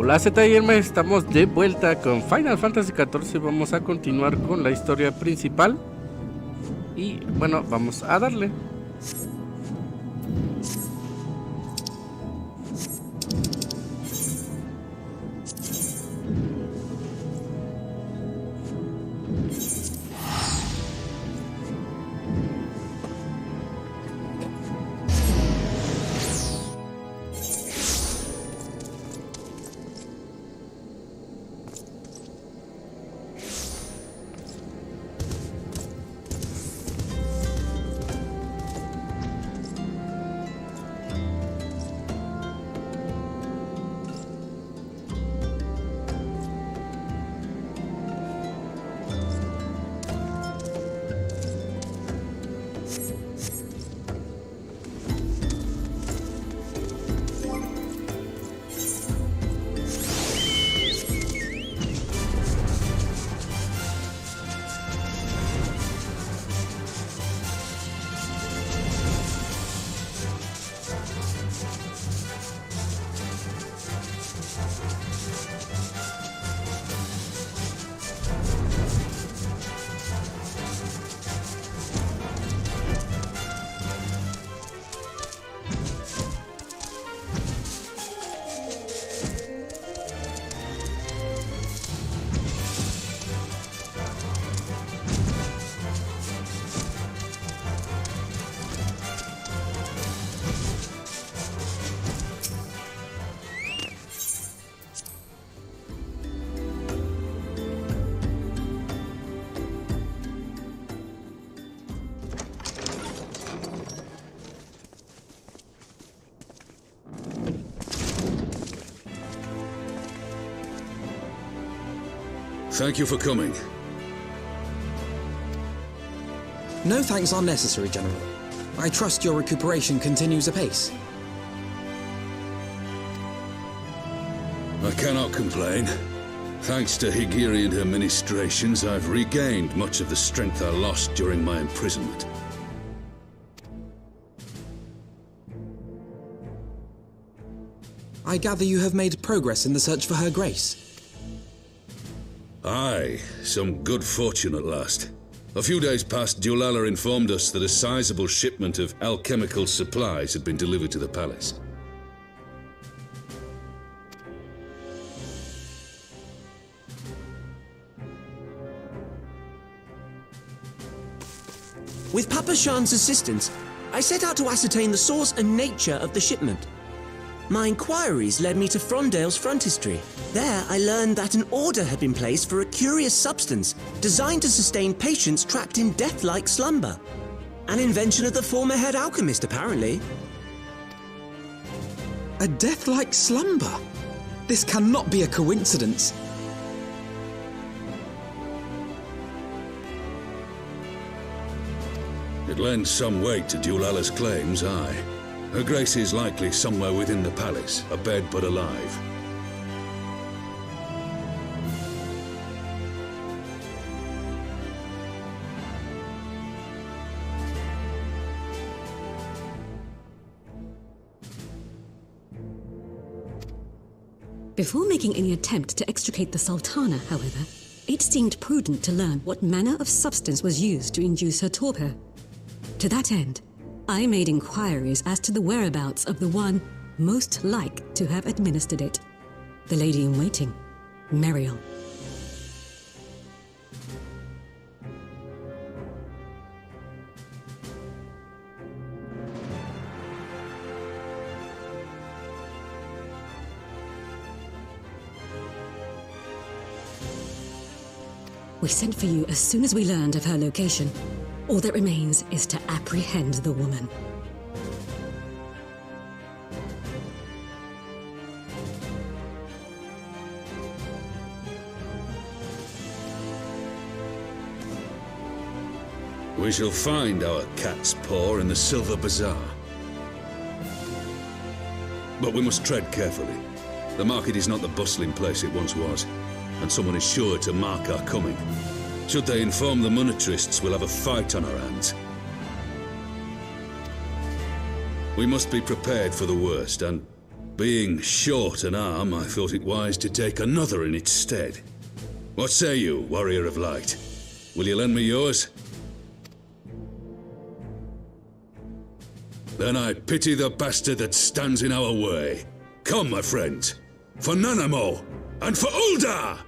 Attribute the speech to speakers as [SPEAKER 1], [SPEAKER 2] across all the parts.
[SPEAKER 1] Hola Z-Gamer, estamos de vuelta con Final Fantasy XIV. Vamos a continuar con la historia principal. Y bueno, vamos a darle.
[SPEAKER 2] Thank you for coming.
[SPEAKER 3] No thanks are necessary, General. I trust your recuperation continues apace.
[SPEAKER 2] I cannot complain. Thanks to Higiri and her ministrations, I've regained much of the strength I lost during my imprisonment.
[SPEAKER 3] I gather you have made progress in the search for Her Grace.
[SPEAKER 2] Aye, some good fortune at last. A few days past, Dulala informed us that a sizable shipment of alchemical supplies had been delivered to the palace.
[SPEAKER 4] With Papa Shan's assistance, I set out to ascertain the source and nature of the shipment. My inquiries led me to Frondale's frontistery. There, I learned that an order had been placed for a curious substance designed to sustain patients trapped in death-like slumber. An invention of the former head alchemist, apparently.
[SPEAKER 3] A death-like slumber? This cannot be a coincidence.
[SPEAKER 2] It lends some weight to Dulala's claims, aye. Her Grace is likely somewhere within the palace, abed but alive.
[SPEAKER 5] Before making any attempt to extricate the Sultana, however, it seemed prudent to learn what manner of substance was used to induce her torpor. To that end, I made inquiries as to the whereabouts of the one most like to have administered it, the lady-in-waiting, Meriel. We sent for you as soon as we learned of her location. All that remains is to apprehend the woman.
[SPEAKER 2] We shall find our cat's paw in the Silver Bazaar. But we must tread carefully. The market is not the bustling place it once was, and someone is sure to mark our coming. Should they inform the monetarists, we'll have a fight on our hands. We must be prepared for the worst, and Being short an arm, I thought it wise to take another in its stead. What say you, Warrior of Light? Will you lend me yours? Then I pity the bastard that stands in our way. Come, my friends, for Nanamo, and for Ulda!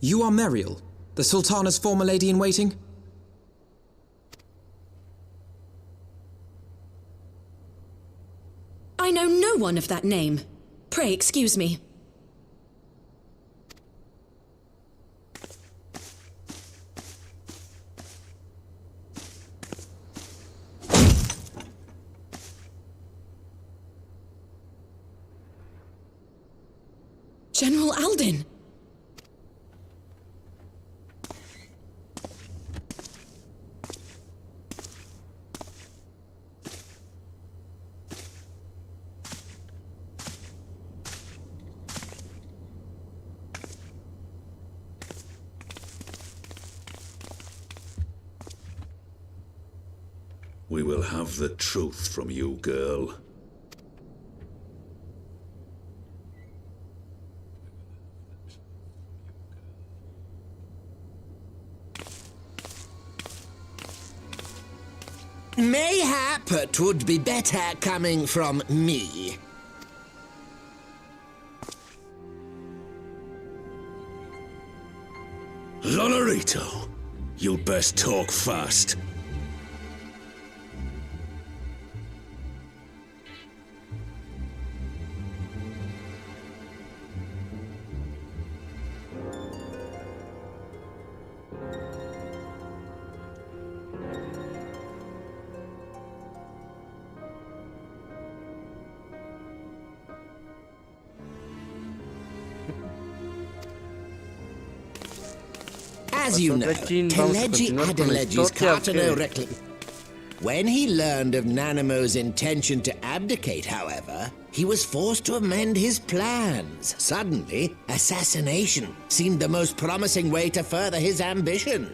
[SPEAKER 3] You are Meriel, the Sultana's former lady-in-waiting?
[SPEAKER 6] I know no one of that name. Pray excuse me. General Alden!
[SPEAKER 2] We will have the truth from you, girl.
[SPEAKER 7] Mayhap it would be better coming from me.
[SPEAKER 2] Lolorito, you'd best talk fast.
[SPEAKER 7] As you know, Teleji Adeleji's Cartano Reckless. When he learned of Nanamo's intention to abdicate, however, he was forced to amend his plans. Suddenly, assassination seemed the most promising way to further his ambition.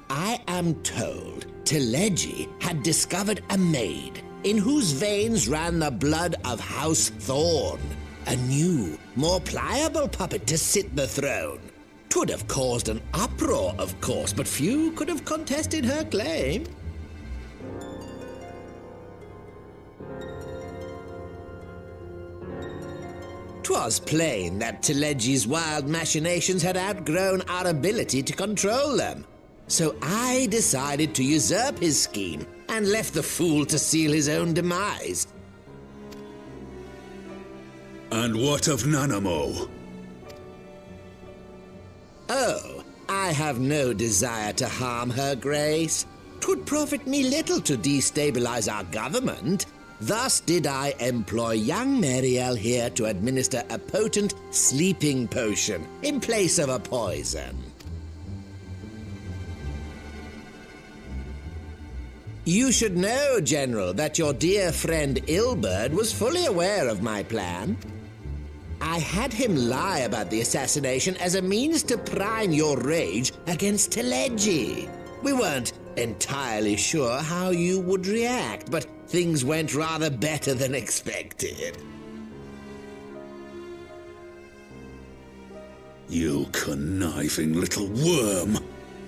[SPEAKER 7] I am told Teleji had discovered a maid in whose veins ran the blood of House Thorn, a new, more pliable puppet to sit the throne. 'Twould have caused an uproar, of course, but few could have contested her claim. 'Twas plain that Teleji's wild machinations had outgrown our ability to control them. So I decided to usurp his scheme and left the fool to seal his own demise.
[SPEAKER 2] And what of Nanamo?
[SPEAKER 7] Oh, I have no desire to harm her grace. 'Twould profit me little to destabilize our government. Thus did I employ young Mariel here to administer a potent sleeping potion in place of a poison. You should know, General, that your dear friend Ilberd was fully aware of my plan. I had him lie about the assassination as a means to prime your rage against Teleji. We weren't entirely sure how you would react, but things went rather better than expected.
[SPEAKER 2] You conniving little worm!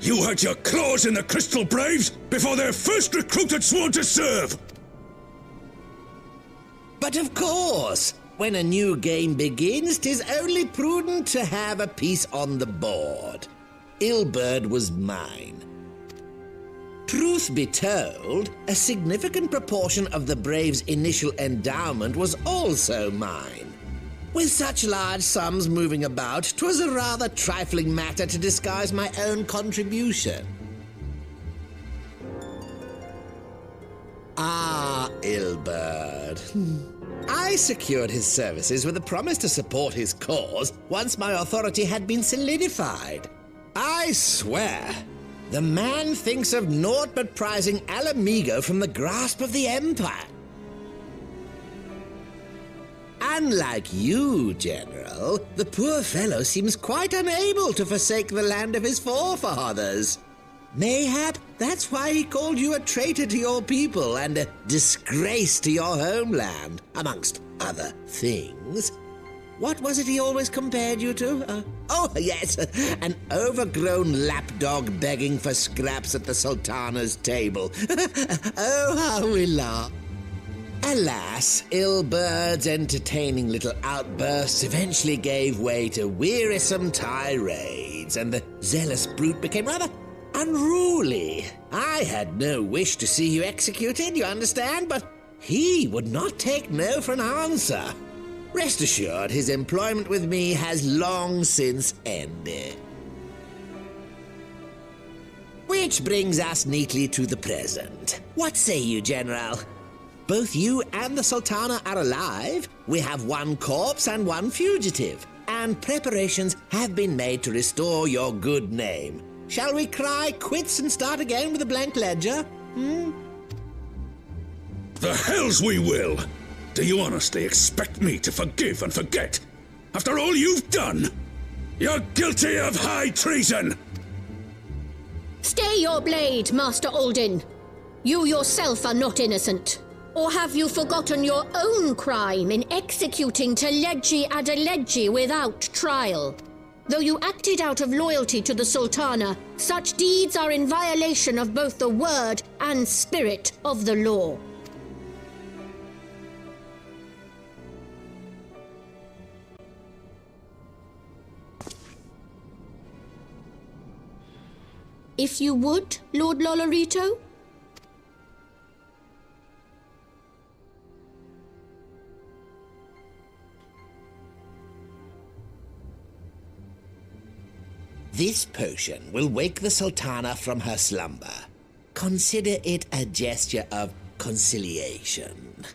[SPEAKER 2] You had your claws in the Crystal Braves before their first recruit had sworn to serve!
[SPEAKER 7] But of course, when a new game begins, 'tis only prudent to have a piece on the board. Ilberd was mine. Truth be told, a significant proportion of the Braves' initial endowment was also mine. With such large sums moving about, 'twas a rather trifling matter to disguise my own contribution. Ah, Ilberd. I secured his services with a promise to support his cause once my authority had been solidified. I swear, the man thinks of naught but prizing Alamigo from the grasp of the Empire. Unlike you, General, the poor fellow seems quite unable to forsake the land of his forefathers. Mayhap that's why he called you a traitor to your people and a disgrace to your homeland, amongst other things. What was it he always compared you to? Oh, yes, an overgrown lapdog begging for scraps at the Sultana's table. Oh, how we laugh. Alas, Ilberd's entertaining little outbursts eventually gave way to wearisome tirades, and the zealous brute became rather unruly. I had no wish to see you executed, you understand, but he would not take no for an answer. Rest assured, his employment with me has long since ended. Which brings us neatly to the present. What say you, General? Both you and the Sultana are alive. We have one corpse and one fugitive. And preparations have been made to restore your good name. Shall we cry quits and start again with a blank ledger?
[SPEAKER 2] The hells we will! Do you honestly expect me to forgive and forget? After all you've done? You're guilty of high treason!
[SPEAKER 6] Stay your blade, Master Alden. You yourself are not innocent. Or have you forgotten your own crime in executing Teleggi Adeleggi without trial? Though you acted out of loyalty to the Sultana, such deeds are in violation of both the word and spirit of the law. If you would, Lord Lolorito?
[SPEAKER 7] This potion will wake the Sultana from her slumber. Consider it a gesture of conciliation.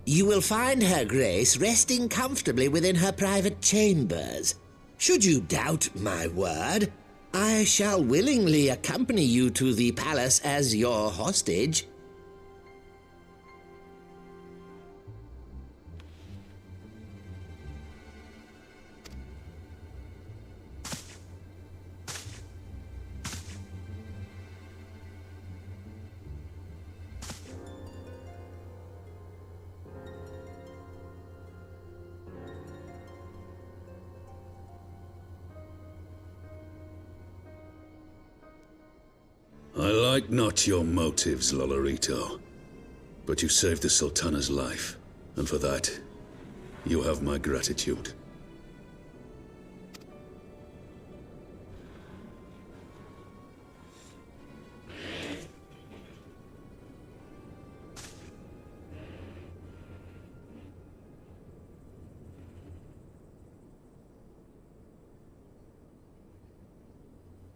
[SPEAKER 7] You will find Her Grace resting comfortably within her private chambers. Should you doubt my word, I shall willingly accompany you to the palace as your hostage.
[SPEAKER 2] I like not your motives, Lolorito. But you saved the Sultana's life, and for that, you have my gratitude.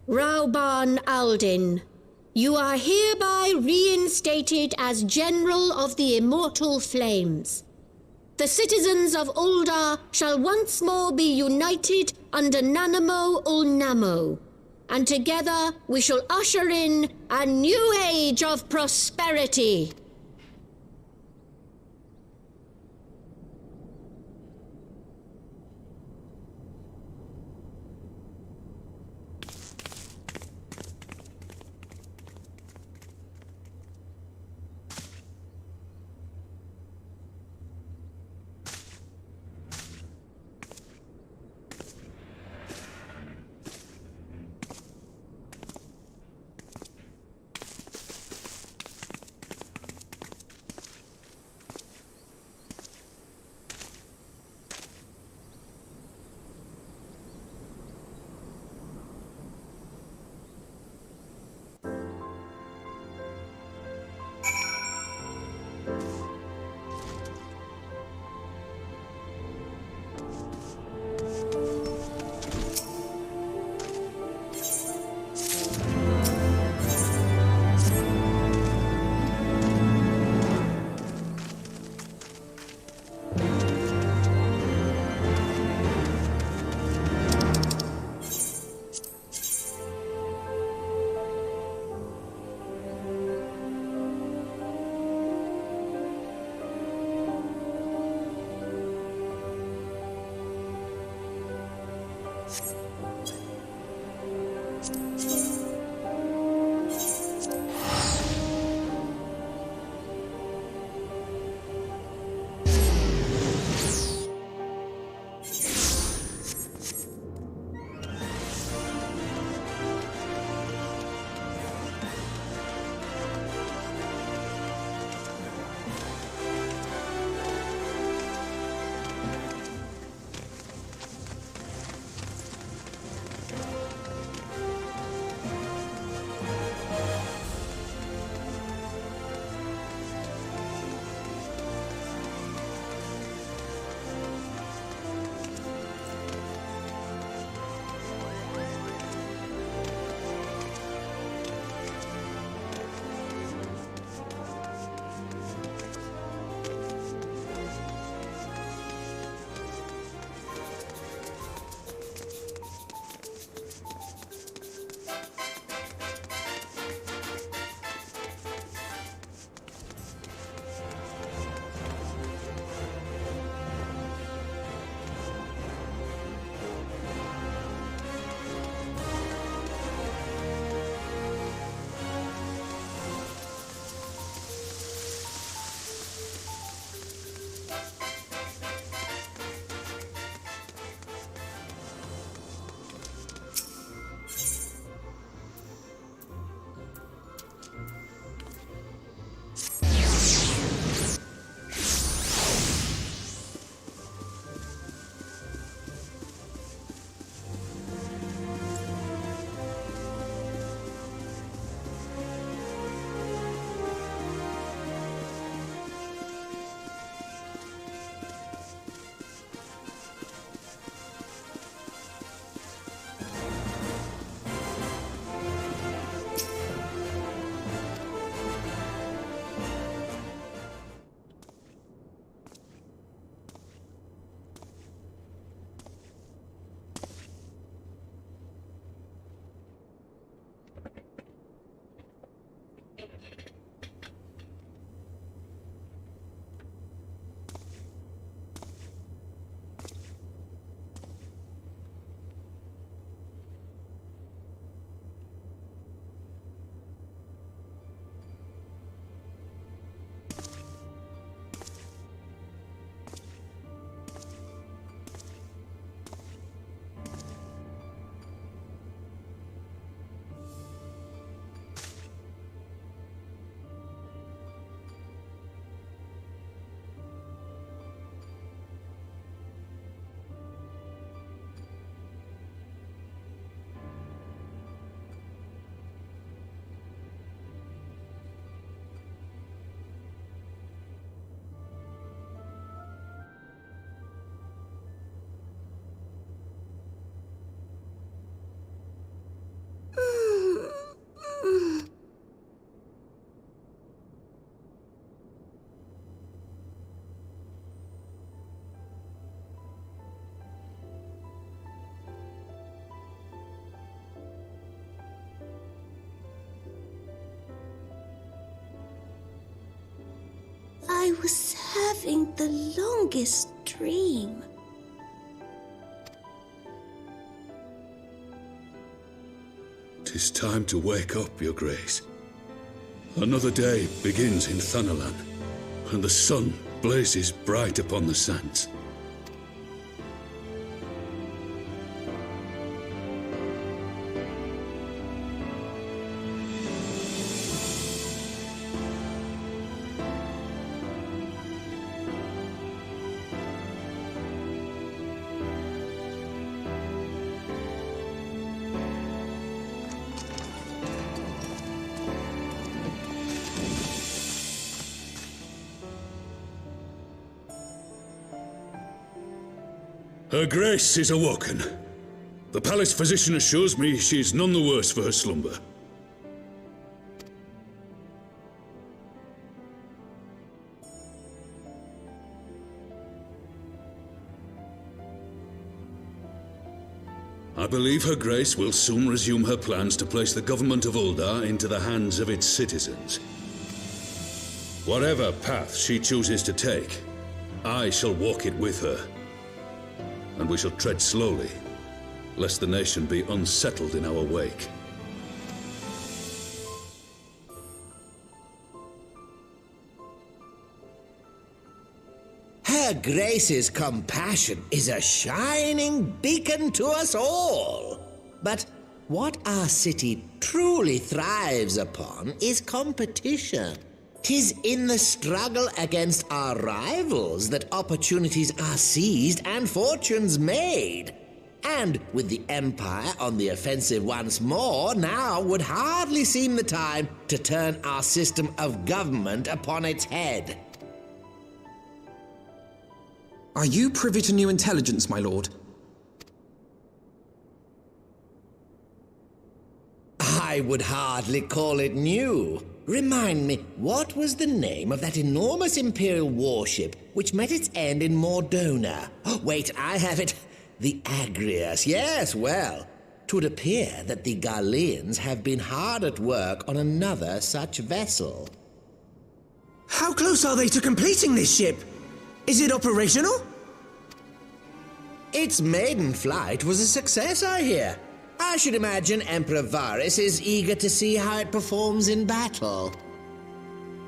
[SPEAKER 6] Rauban Aldin, you are hereby reinstated as General of the Immortal Flames. The citizens of Ul'dah shall once more be united under Nanamo Ul'Namo, and together we shall usher in a new age of prosperity.
[SPEAKER 8] was having the longest dream.
[SPEAKER 2] "'Tis time to wake up, Your Grace. Another day begins in Thanalan, and the sun blazes bright upon the sands. Her Grace is awoken. The palace physician assures me she is none the worse for her slumber. I believe Her Grace will soon resume her plans to place the government of Uldar into the hands of its citizens. Whatever path she chooses to take, I shall walk it with her. And we shall tread slowly, lest the nation be unsettled in our wake.
[SPEAKER 7] Her Grace's compassion is a shining beacon to us all. But what our city truly thrives upon is competition. 'Tis in the struggle against our rivals that opportunities are seized and fortunes made. And with the Empire on the offensive once more, now would hardly seem the time to turn our system of government upon its head.
[SPEAKER 3] Are you privy to new intelligence, my lord?
[SPEAKER 7] I would hardly call it new. Remind me, what was the name of that enormous Imperial warship which met its end in Mordona? Oh, wait, I have it. The Agrius. Yes, well, 'twould appear that the Garleans have been hard at work on another such vessel.
[SPEAKER 4] How close are they to completing this ship? Is it operational?
[SPEAKER 7] Its maiden flight was a success, I hear. I should imagine Emperor Varys is eager to see how it performs in battle.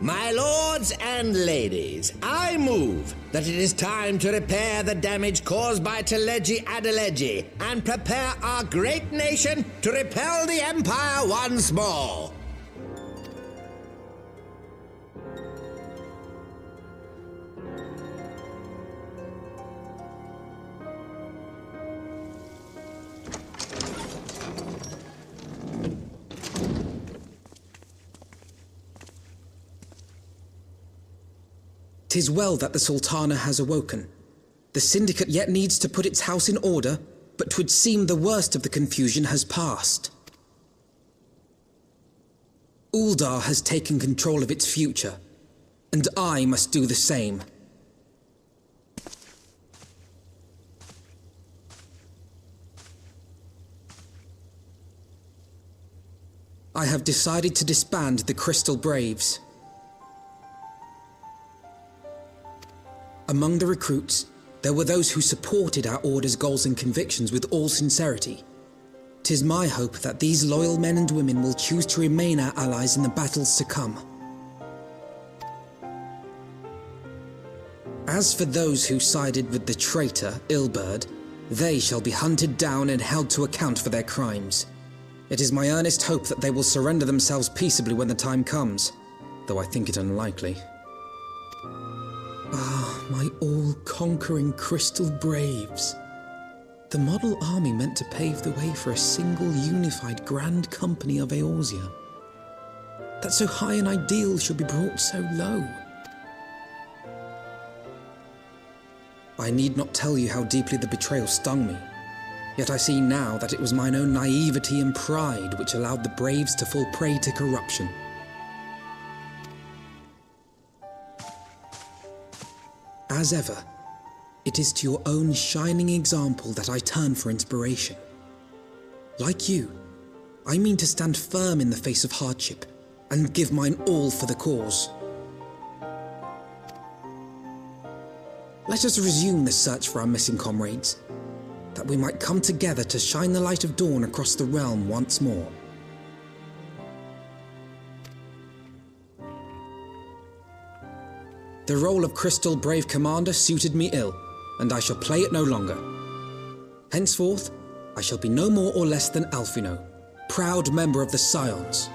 [SPEAKER 7] My lords and ladies, I move that it is time to repair the damage caused by Teledji Adeledji and prepare our great nation to repel the Empire once more.
[SPEAKER 3] "'Tis well that the Sultana has awoken. The Syndicate yet needs to put its house in order, but 'twould seem the worst of the confusion has passed. Uldar has taken control of its future, and I must do the same. I have decided to disband the Crystal Braves. Among the recruits, there were those who supported our order's goals and convictions with all sincerity. 'Tis my hope that these loyal men and women will choose to remain our allies in the battles to come. As for those who sided with the traitor, Ilberd, they shall be hunted down and held to account for their crimes. It is my earnest hope that they will surrender themselves peaceably when the time comes, though I think it unlikely. Ah, my all-conquering Crystal Braves. The model army meant to pave the way for a single unified grand company of Eorzea. That so high an ideal should be brought so low. I need not tell you how deeply the betrayal stung me, yet I see now that it was mine own naivety and pride which allowed the Braves to fall prey to corruption. As ever, it is to your own shining example that I turn for inspiration. Like you, I mean to stand firm in the face of hardship and give mine all for the cause. Let us resume the search for our missing comrades, that we might come together to shine the light of dawn across the realm once more. The role of Crystal Brave Commander suited me ill, and I shall play it no longer. Henceforth, I shall be no more or less than Alphino, proud member of the Scions.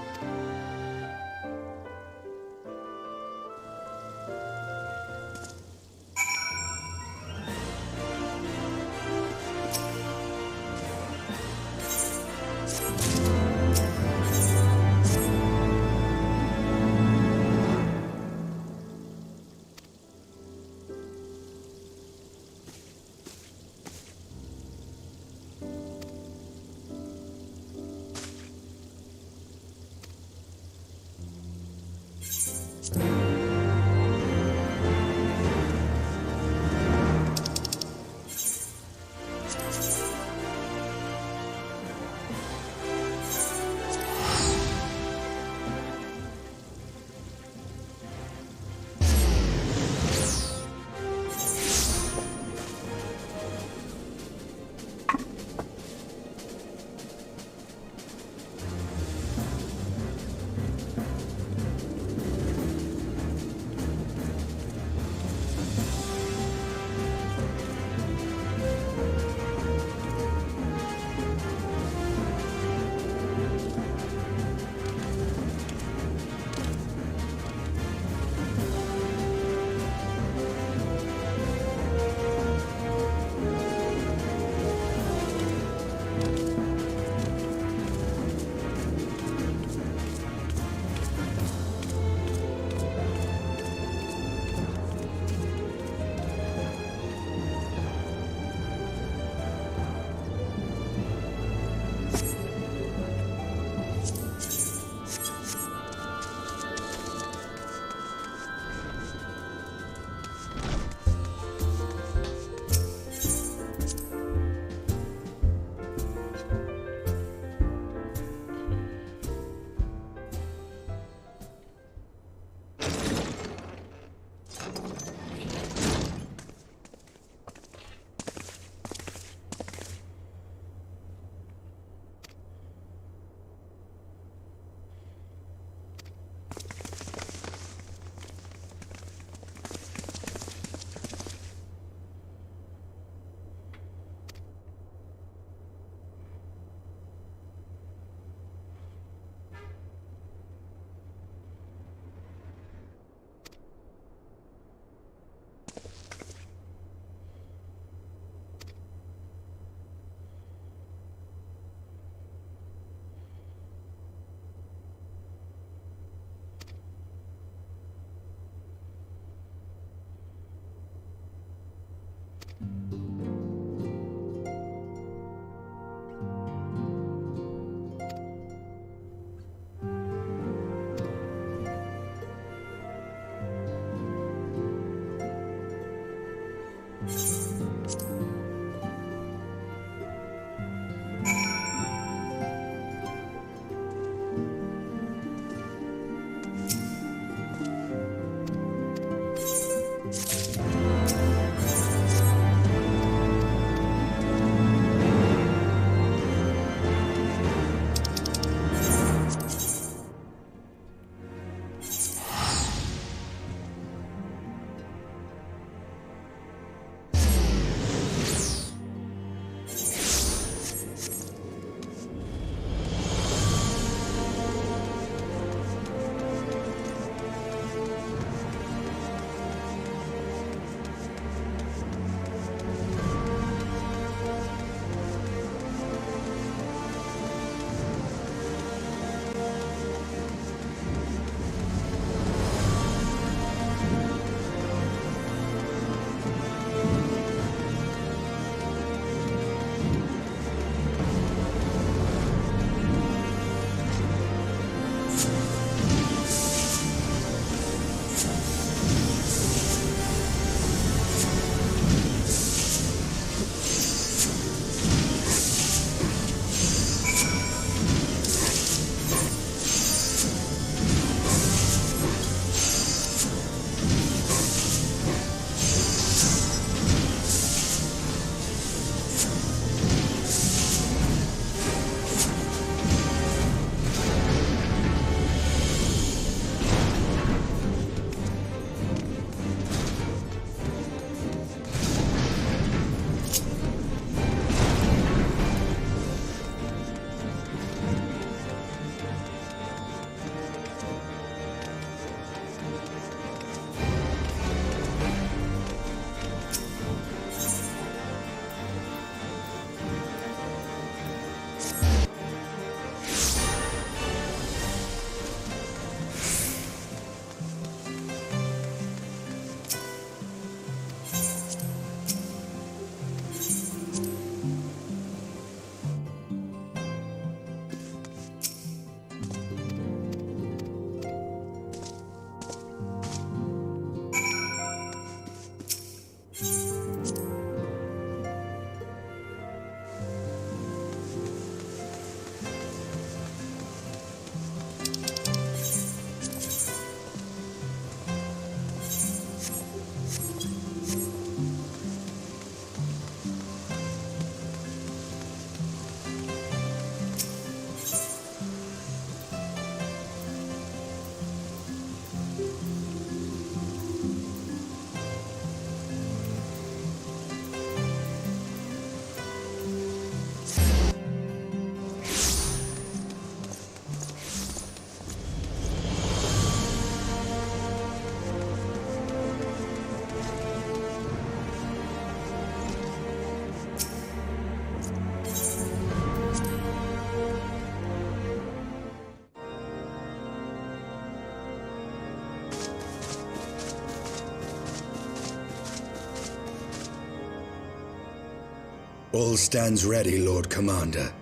[SPEAKER 9] All stands ready, Lord Commander.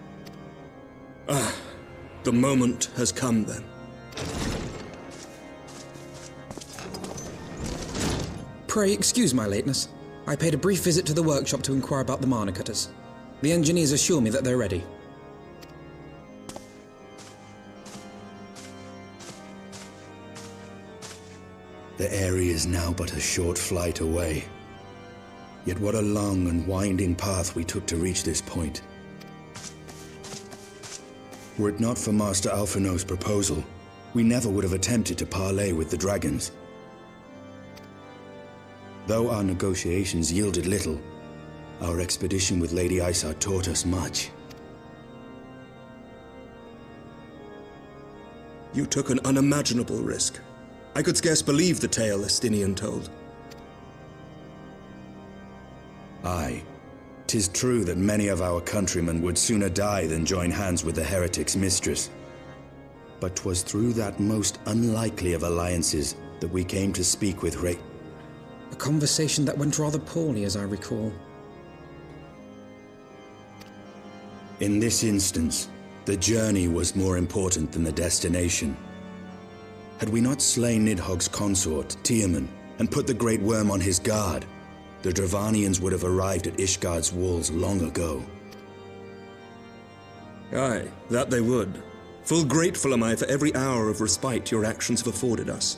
[SPEAKER 10] Ah, the moment has come then.
[SPEAKER 3] Pray excuse my lateness. I paid a brief visit to the workshop to inquire about the mana cutters. The engineers assure me that they're ready.
[SPEAKER 9] The area is now but a short flight away. Yet what a long and winding path we took to reach this point. Were it not for Master Alphino's proposal, we never would have attempted to parley with the dragons. Though our negotiations yielded little, our expedition with Lady Isar taught us much.
[SPEAKER 10] You took an unimaginable risk. I could scarce believe the tale Estinian told.
[SPEAKER 9] Aye. 'Tis true that many of our countrymen would sooner die than join hands with the heretic's mistress. But 'twas through that most unlikely of alliances that we came to speak with
[SPEAKER 3] A conversation that went rather poorly, as I recall.
[SPEAKER 9] In this instance, the journey was more important than the destination. Had we not slain Nidhogg's consort, Tiaman, and put the Great Worm on his guard, the Dravanians would have arrived at Ishgard's walls long ago.
[SPEAKER 10] Aye, that they would. Full grateful am I for every hour of respite your actions have afforded us.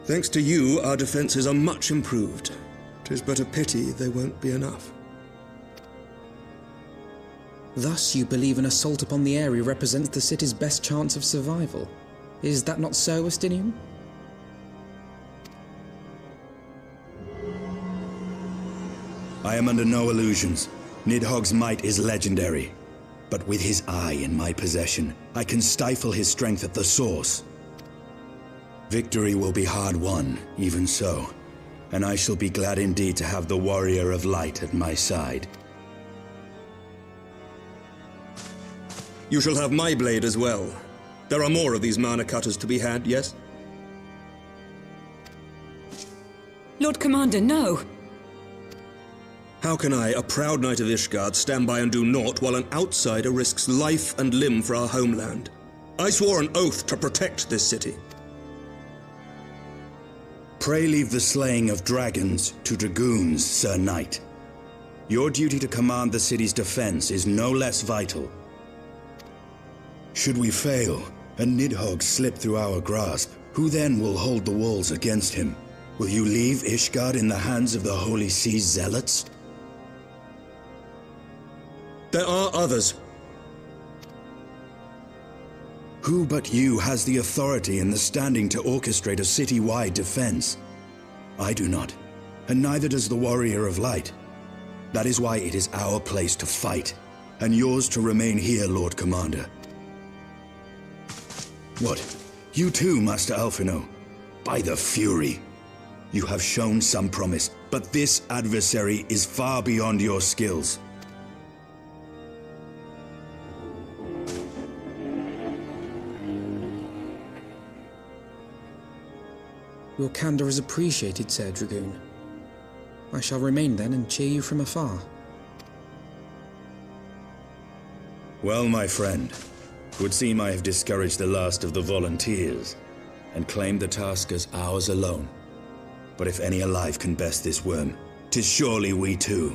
[SPEAKER 10] Thanks to you, our defenses are much improved. 'Tis but a pity they won't be enough.
[SPEAKER 3] Thus you believe an assault upon the area represents the city's best chance of survival. Is that not so, Estinian?
[SPEAKER 9] I am under no illusions. Nidhogg's might is legendary. But with his eye in my possession, I can stifle his strength at the source. Victory will be hard won, even so. And I shall be glad indeed to have the Warrior of Light at my side.
[SPEAKER 10] You shall have my blade as well. There are more of these mana cutters to be had, yes?
[SPEAKER 11] Lord Commander, no!
[SPEAKER 10] How can I, a proud knight of Ishgard, stand by and do naught while an outsider risks life and limb for our homeland? I swore an oath to protect this city.
[SPEAKER 9] Pray leave the slaying of dragons to dragoons, Sir Knight. Your duty to command the city's defense is no less vital. Should we fail, and Nidhogg slip through our grasp, who then will hold the walls against him? Will you leave Ishgard in the hands of the Holy Sea's zealots?
[SPEAKER 10] There are others.
[SPEAKER 9] Who but you has the authority and the standing to orchestrate a city-wide defense? I do not, and neither does the Warrior of Light. That is why it is our place to fight, and yours to remain here, Lord Commander. What? You too, Master Alphino? By the Fury! You have shown some promise, but this adversary is far beyond your skills.
[SPEAKER 3] Your candor is appreciated, Sir Dragoon. I shall remain then and cheer you from afar.
[SPEAKER 9] Well, my friend, it would seem I have discouraged the last of the volunteers, and claimed the task as ours alone. But if any alive can best this worm, 'tis surely we too.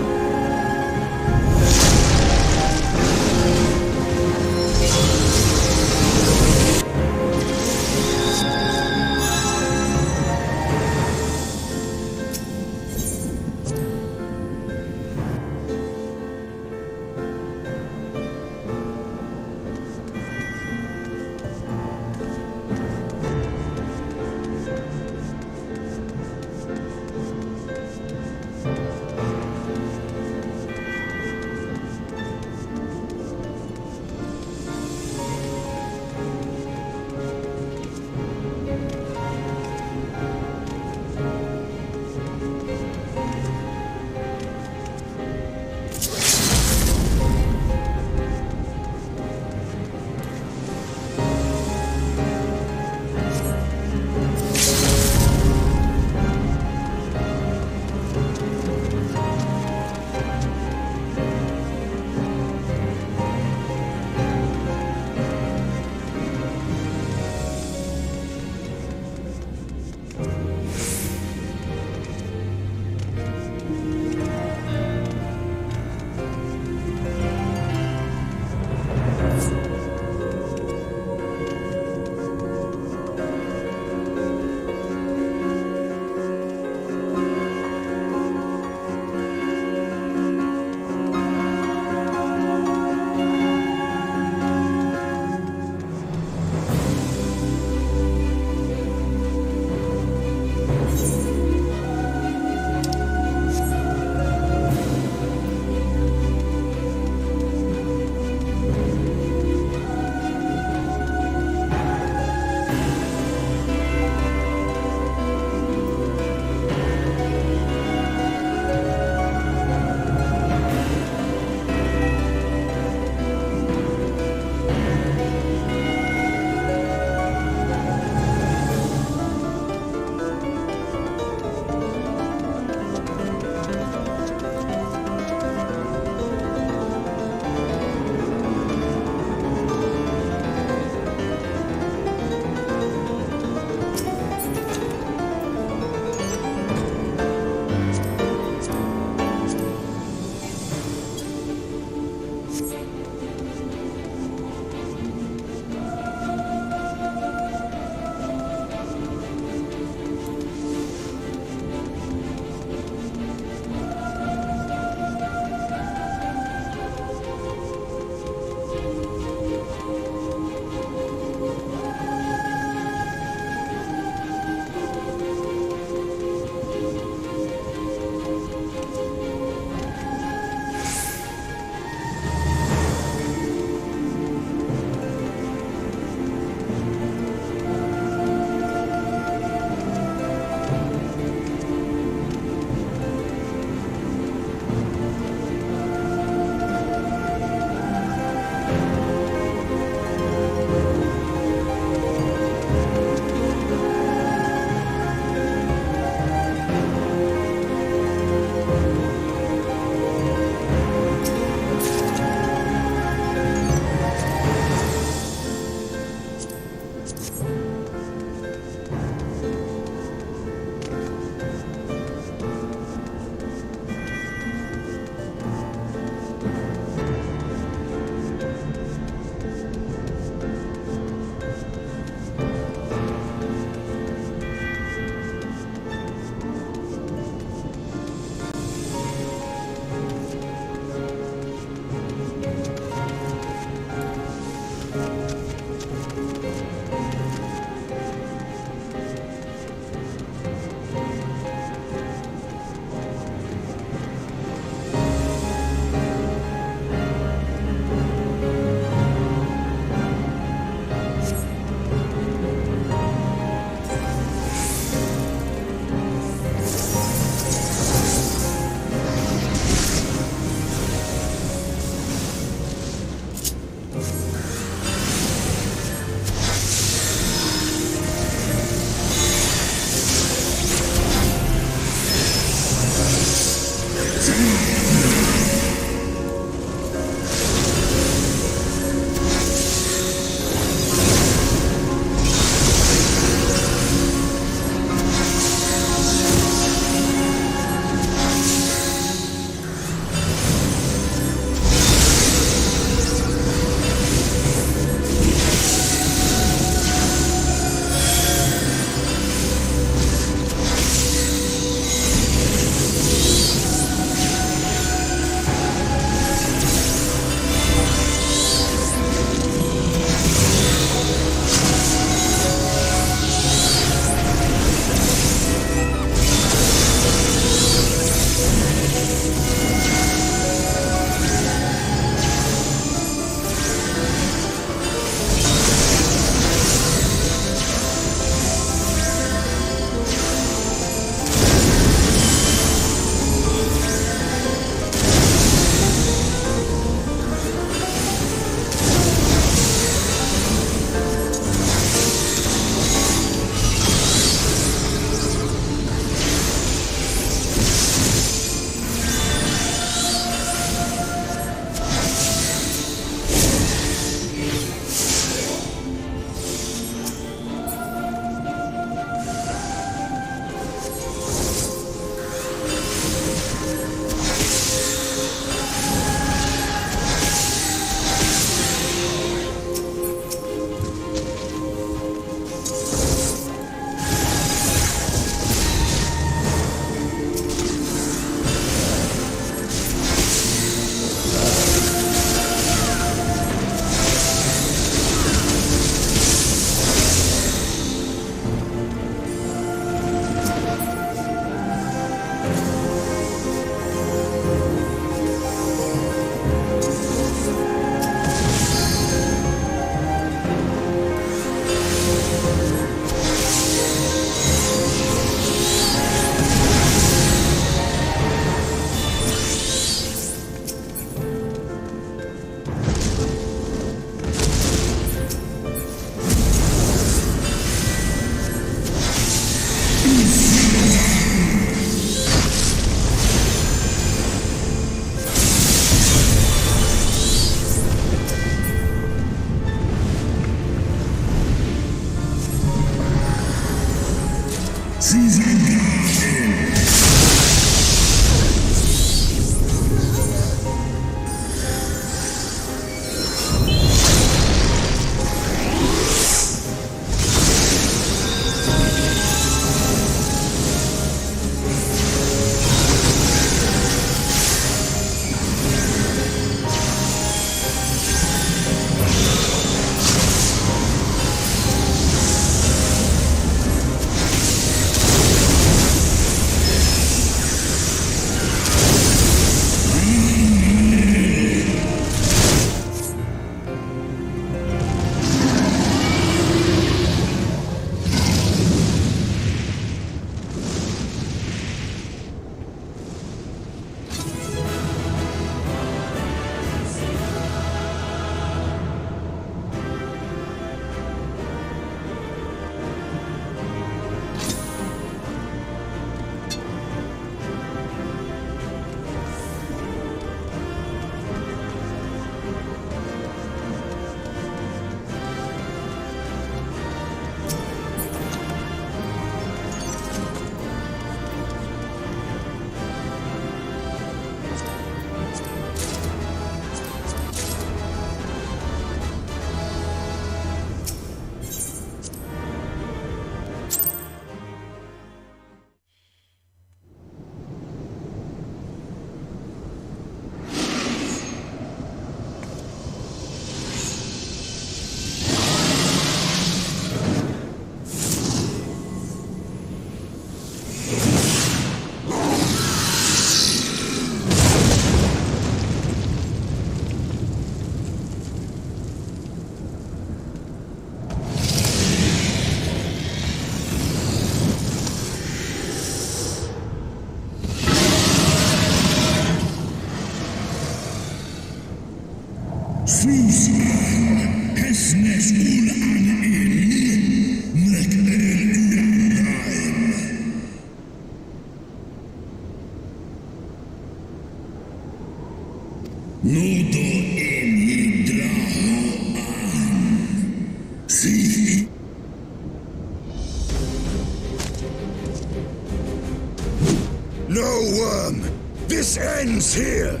[SPEAKER 9] No worm! This ends here!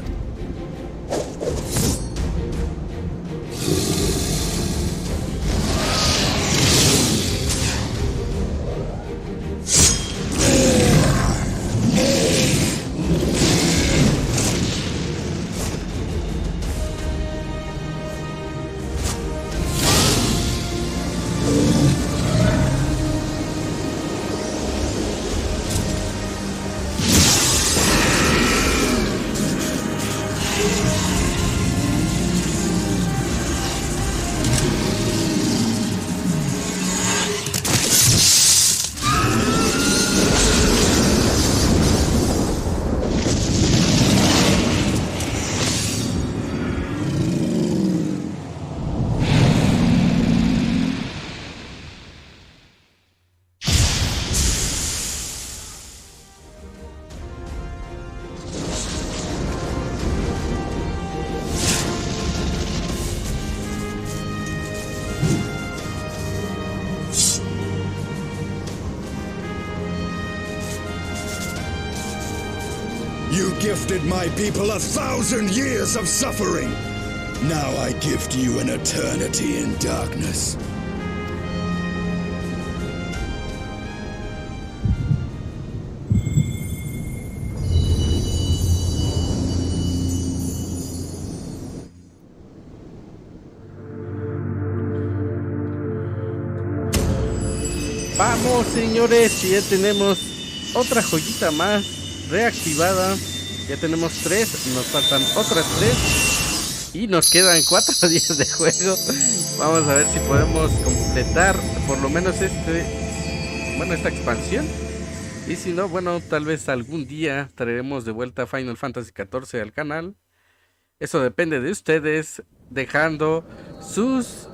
[SPEAKER 9] You gifted my people 1,000 years of suffering. Now I gift you an eternity in darkness.
[SPEAKER 1] Vamos, señores, que ya tenemos otra joyita más reactivada. Ya tenemos 3, nos faltan otras 3 y nos quedan 4 días de juego. Vamos a ver si podemos completar por lo menos esta expansión. Y si no, bueno, tal vez algún día traeremos de vuelta Final Fantasy XIV al canal. Eso depende de ustedes, dejando sus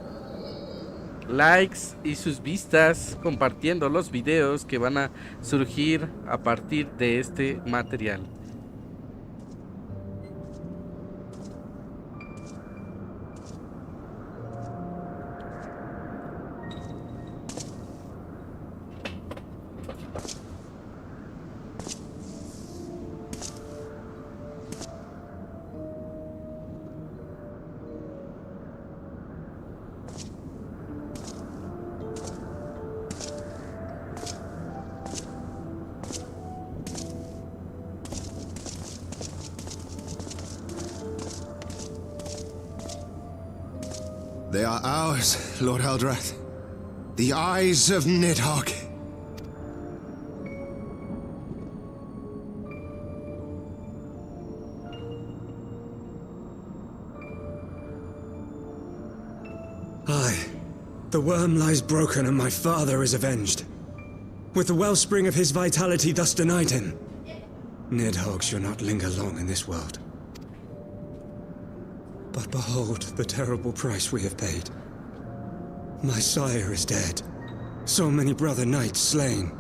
[SPEAKER 1] likes y sus vistas, compartiendo los videos que van a surgir a partir de este material.
[SPEAKER 12] They are ours, Lord Eldrath. The eyes of Nidhogg.
[SPEAKER 10] Aye. The worm lies broken and my father is avenged. With the wellspring of his vitality thus denied him, Nidhogg shall not linger long in this world. But behold the terrible price we have paid. My sire is dead. So many brother knights slain.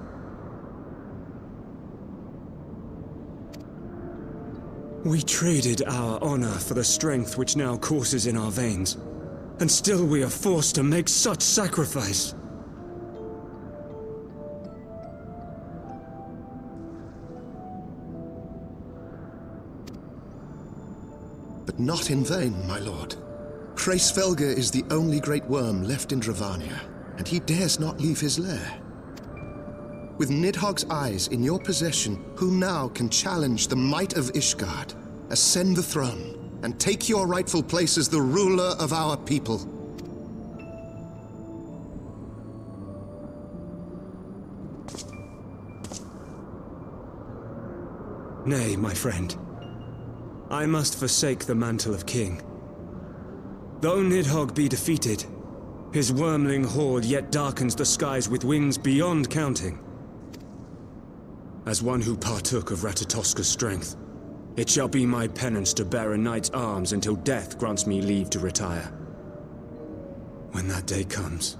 [SPEAKER 10] We traded our honor for the strength which now courses in our veins. And still we are forced to make such sacrifice.
[SPEAKER 12] But not in vain, my lord. Hraesvelgr is the only great worm left in Dravania, and he dares not leave his lair. With Nidhogg's eyes in your possession, who now can challenge the might of Ishgard, ascend the throne, and take your rightful place as the ruler of our people?
[SPEAKER 10] Nay, my friend. I must forsake the mantle of king. Though Nidhogg be defeated, his wormling horde yet darkens the skies with wings beyond counting. As one who partook of Ratatoska's strength,
[SPEAKER 13] It shall be my penance to bear a knight's arms until death grants me leave to retire. When that day comes,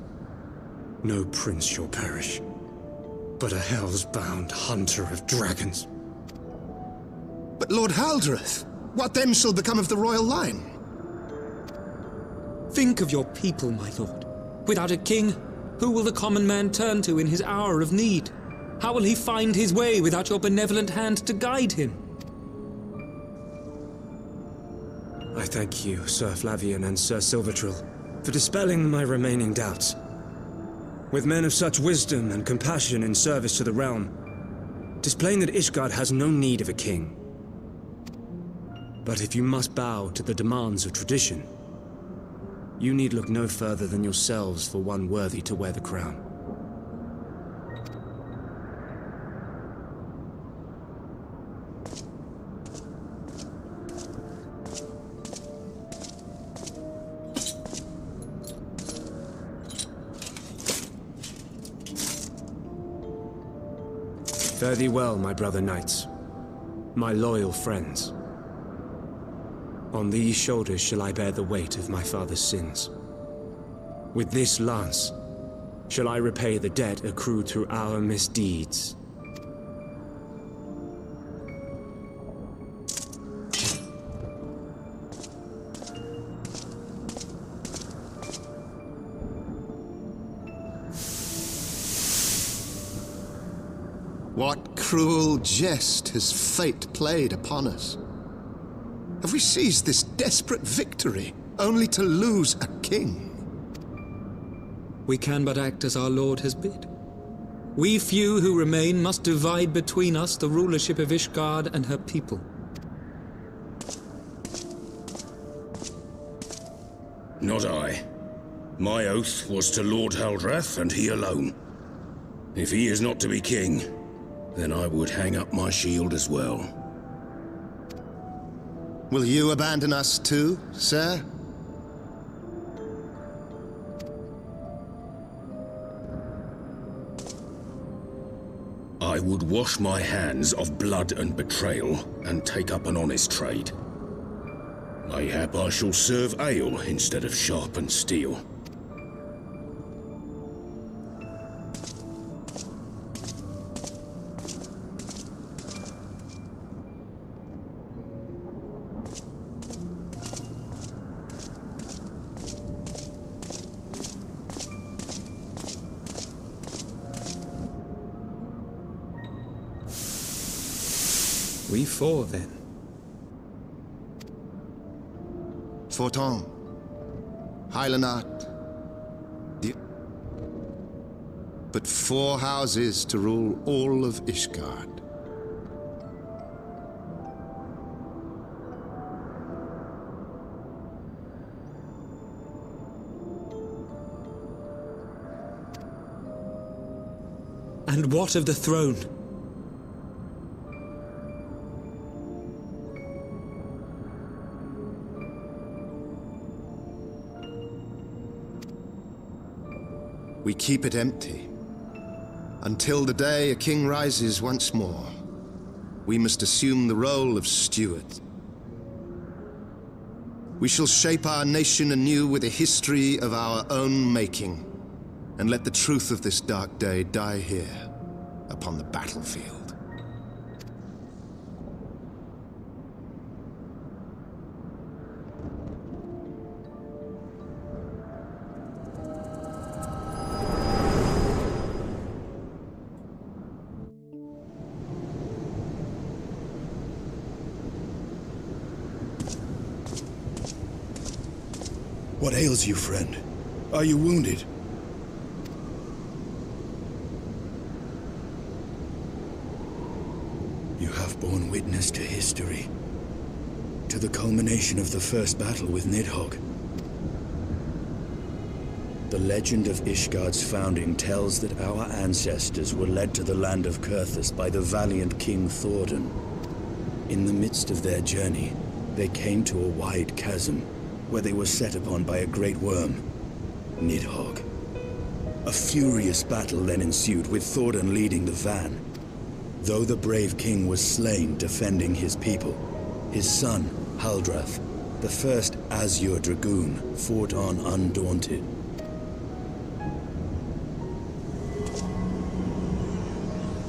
[SPEAKER 13] no prince shall perish, but a hell's-bound hunter of dragons.
[SPEAKER 12] But Lord Haldreth, what then shall become of the royal line?
[SPEAKER 3] Think of your people, my lord. Without a king, who will the common man turn to in his hour of need? How will he find his way without your benevolent hand to guide him?
[SPEAKER 13] I thank you, Sir Flavian and Sir Silvertrill, for dispelling my remaining doubts. With men of such wisdom and compassion in service to the realm, 'tis plain that Ishgard has no need of a king. But if you must bow to the demands of tradition, you need look no further than yourselves for one worthy to wear the crown. Fare thee well, my brother knights, my loyal friends. On these shoulders shall I bear the weight of my father's sins. With this lance shall I repay the debt accrued through our misdeeds.
[SPEAKER 12] What cruel jest has fate played upon us? Have we seized this desperate victory only to lose a king?
[SPEAKER 3] We can but act as our lord has bid. We few who remain must divide between us the rulership of Ishgard and her people.
[SPEAKER 2] Not I. My oath was to Lord Haldreth, and he alone. If he is not to be king, then I would hang up my shield as well.
[SPEAKER 12] Will you abandon us too, sir?
[SPEAKER 2] I would wash my hands of blood and betrayal and take up an honest trade. Mayhap I shall serve ale instead of sharpened steel.
[SPEAKER 3] We four, then.
[SPEAKER 12] Forton, Hylanat, but 4 houses to rule all of Ishgard.
[SPEAKER 3] And what of the throne?
[SPEAKER 12] We keep it empty. Until the day a king rises once more, we must assume the role of steward. We shall shape our nation anew with a history of our own making, and let the truth of this dark day die here, upon the battlefield.
[SPEAKER 9] What ails you, friend? Are you wounded? You have borne witness to history, to the culmination of the first battle with Nidhogg. The legend of Ishgard's founding tells that our ancestors were led to the land of Kurthus by the valiant King Thordan. In the midst of their journey, they came to a wide chasm, where they were set upon by a great worm, Nidhogg. A furious battle then ensued, with Thordan leading the van. Though the brave king was slain defending his people, His son, Haldrath, the first Azure Dragoon, fought on undaunted.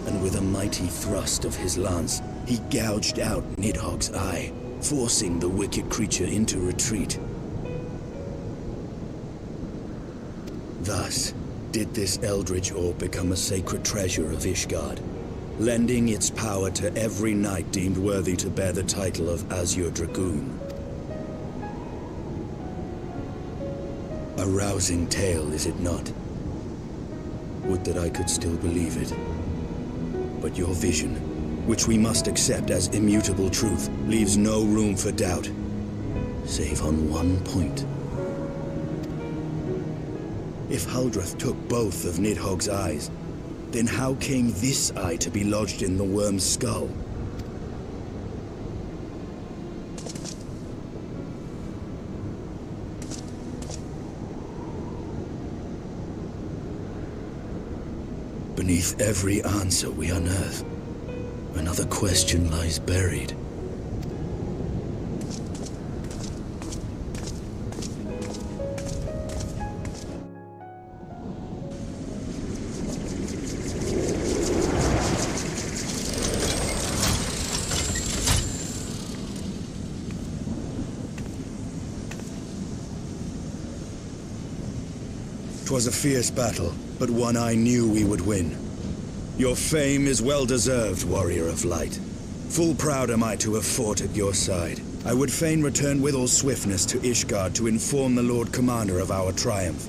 [SPEAKER 9] And with a mighty thrust of his lance, he gouged out Nidhogg's eye, forcing the wicked creature into retreat. Thus, did this eldritch orb become a sacred treasure of Ishgard, lending its power to every knight deemed worthy to bear the title of Azure Dragoon. A rousing tale, is it not? Would that I could still believe it. But your vision, which we must accept as immutable truth, leaves no room for doubt, save on one point. If Haldrath took both of Nidhogg's eyes, then how came this eye to be lodged in the worm's skull? Beneath every answer we unearth, another question lies buried. 'Twas a fierce battle, but one I knew we would win. Your fame is well deserved, warrior of light. Full proud am I to have fought at your side. I would fain return with all swiftness to Ishgard to inform the Lord Commander of our triumph.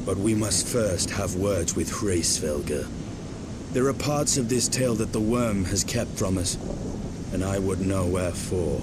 [SPEAKER 9] But we must first have words with Hraesvelgr. There are parts of this tale that the worm has kept from us, and I would know wherefore.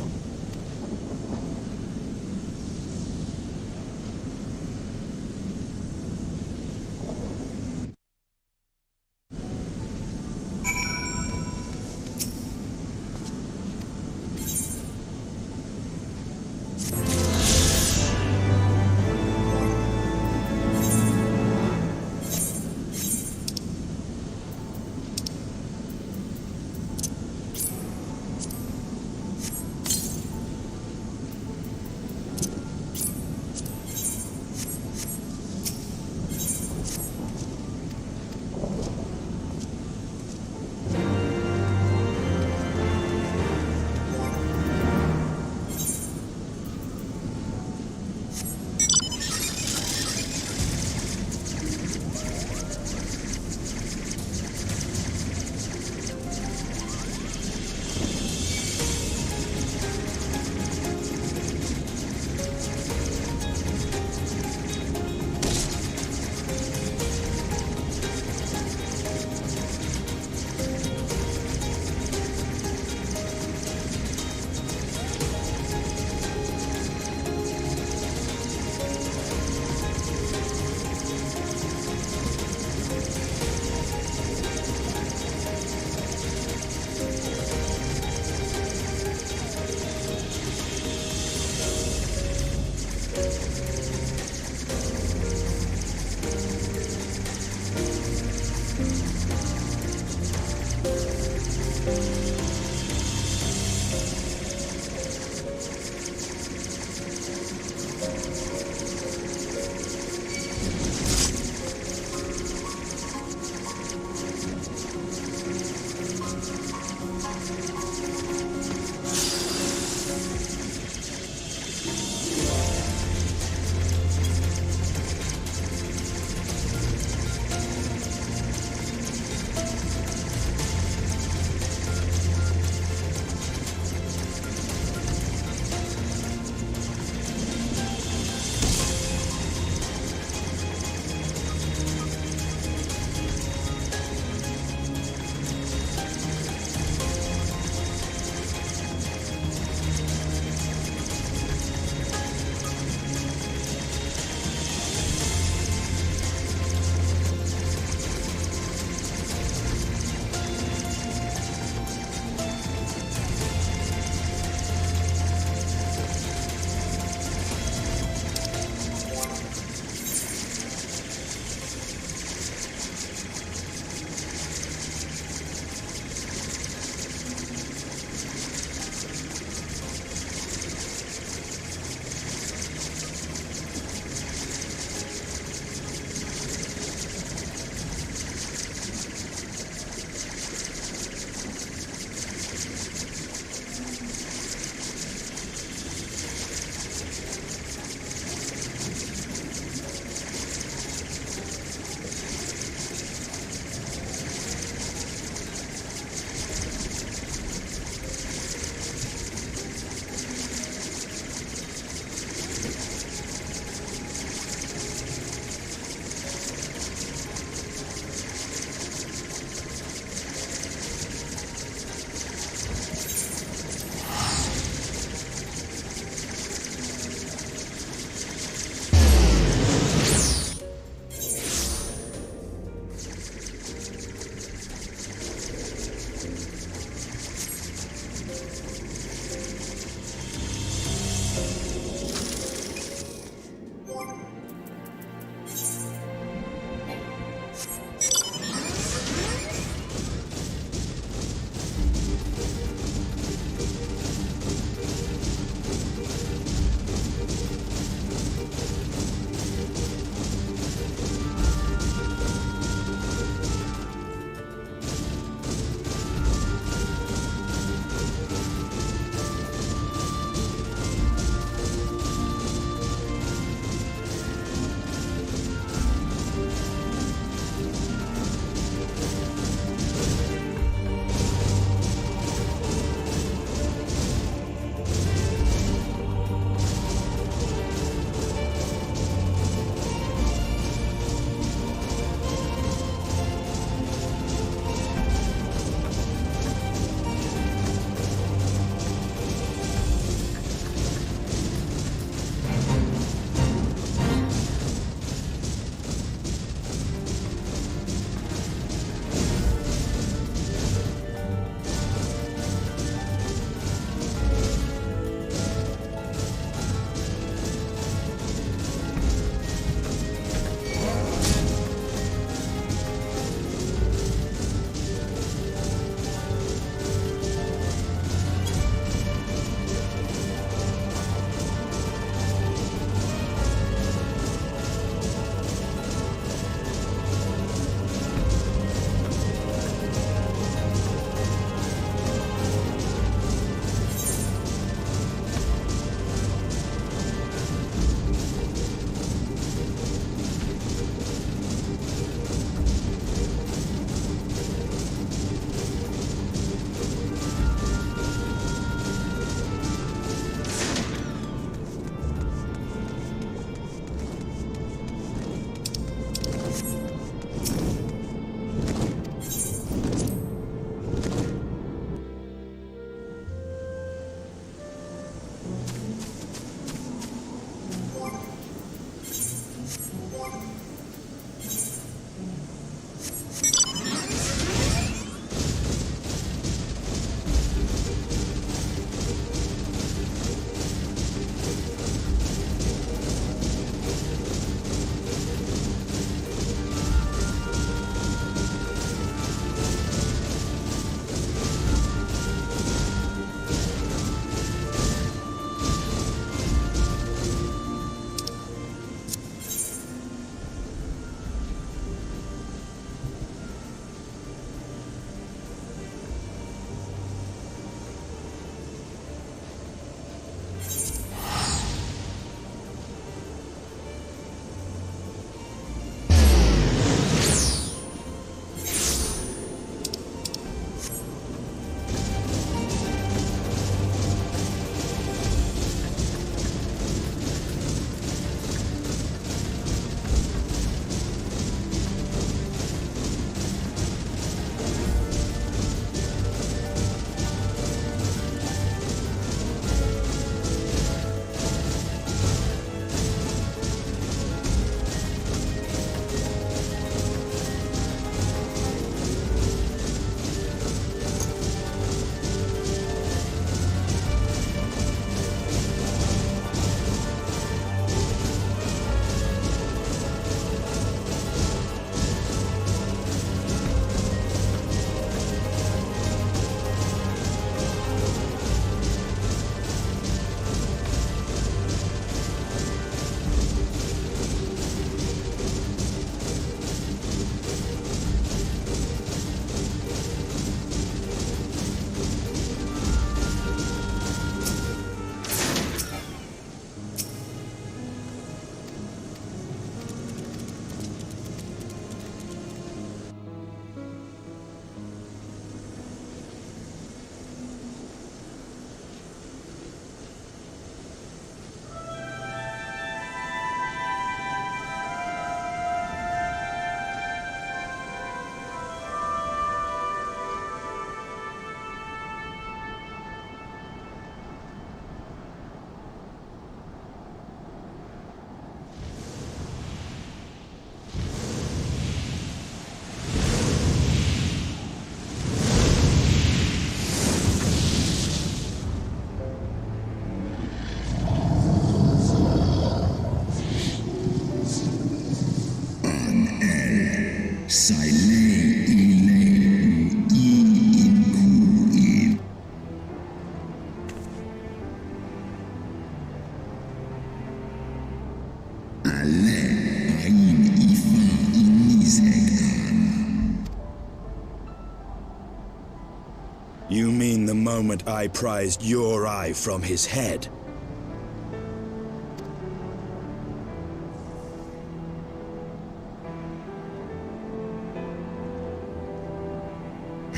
[SPEAKER 9] You mean the moment I prized your eye from his head?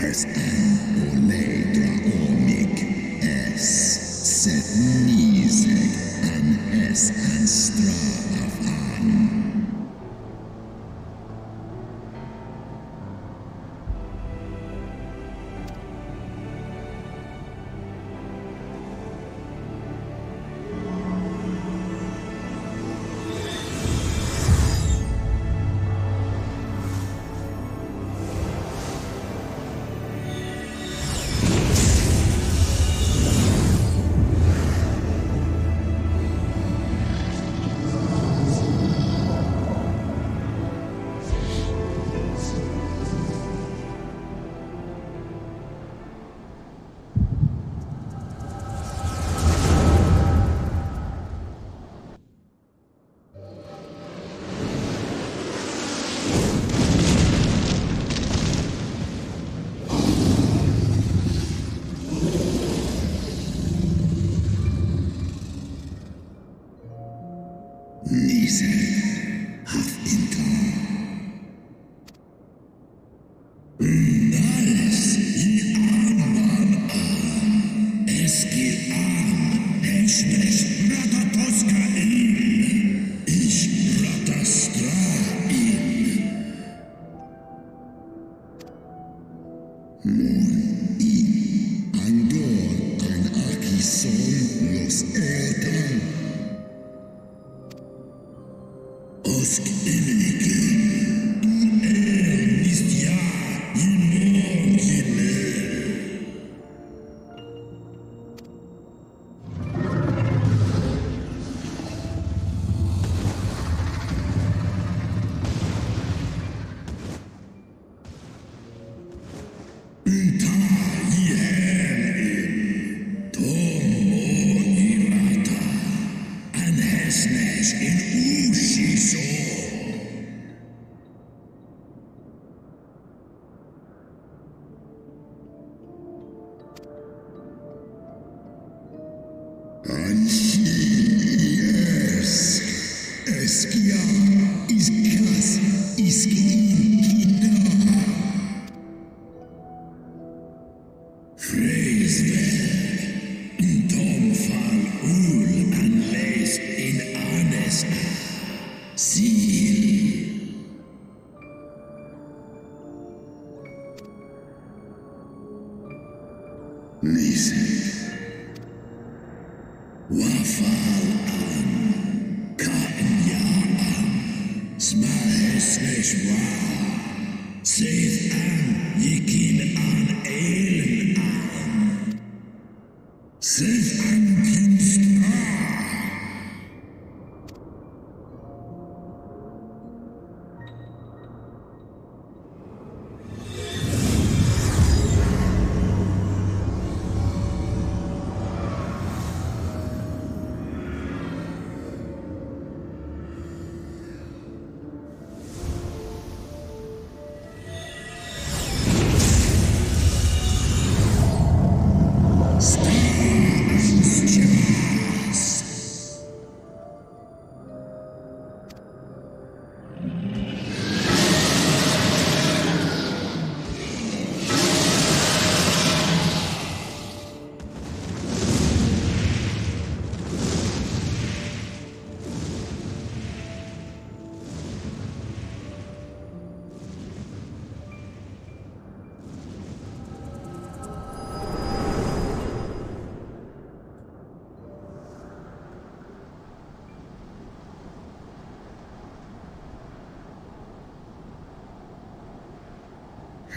[SPEAKER 14] Es ole draomik es set nisek an es an stra af an.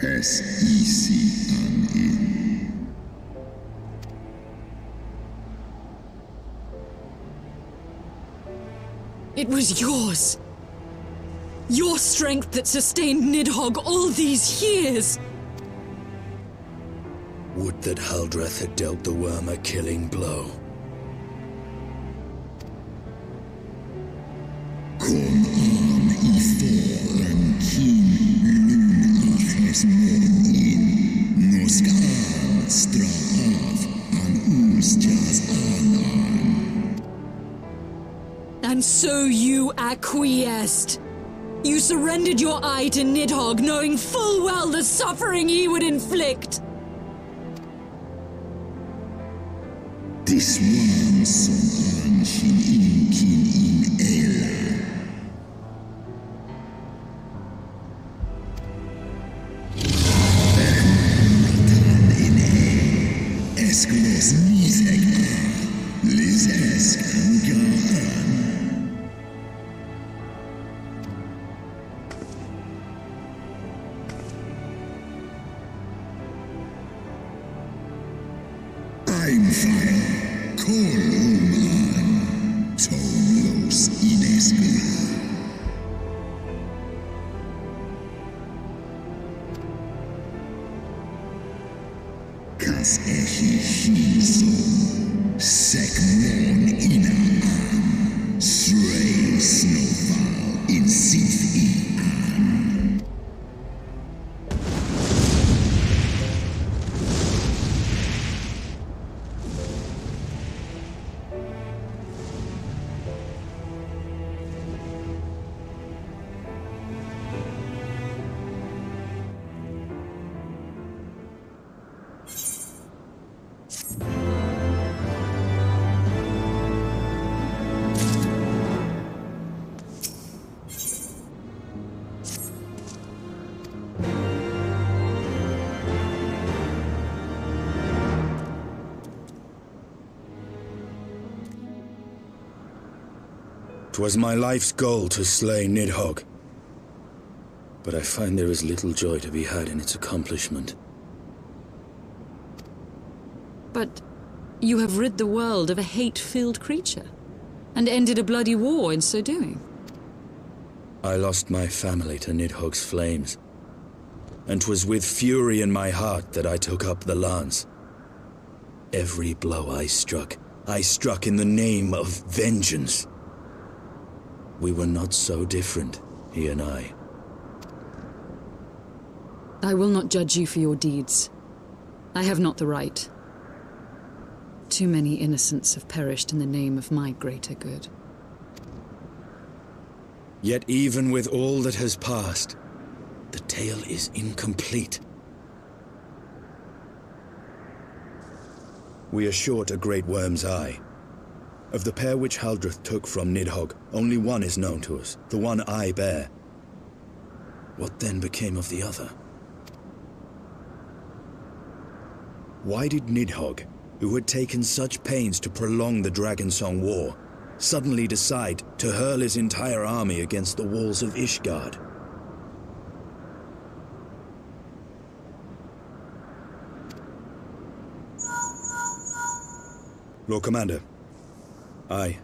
[SPEAKER 14] Es easy an in.
[SPEAKER 11] It was yours. Your strength that sustained Nidhogg all these years!
[SPEAKER 9] Would that Haldreth had dealt the worm a killing blow.
[SPEAKER 14] Kom an I faren King Lunachers morgon. Nå ska han strå av an Ostjas anan.
[SPEAKER 11] And so you acquiesced. You surrendered your eye to Nidhogg, knowing full well the suffering he would inflict.
[SPEAKER 14] This one som anskin inkin in ela. Ermanatan ine. Esklos niseg a. Lis esk angaan. I'm fire, Koloman, Tolos Inescula. Kas ehi shinson, sekmon inaan, Srei snowfall in sif ian.
[SPEAKER 9] Twas my life's goal to slay Nidhogg, but I find there is little joy to be had in its accomplishment.
[SPEAKER 11] But you have rid the world of a hate-filled creature, and ended a bloody war in so doing.
[SPEAKER 9] I lost my family to Nidhogg's flames, and 'twas with fury in my heart that I took up the lance. Every blow I struck in the name of vengeance. We were not so different, he and I.
[SPEAKER 11] I will not judge you for your deeds. I have not the right. Too many innocents have perished in the name of my greater good.
[SPEAKER 9] Yet even with all that has passed, the tale is incomplete. We are short a great worm's eye. Of the pair which Haldreth took from Nidhogg, only one is known to us, the one I bear. What then became of the other? Why did Nidhogg, who had taken such pains to prolong the Dragonsong War, suddenly decide to hurl his entire army against the walls of Ishgard? Lord Commander. Aye.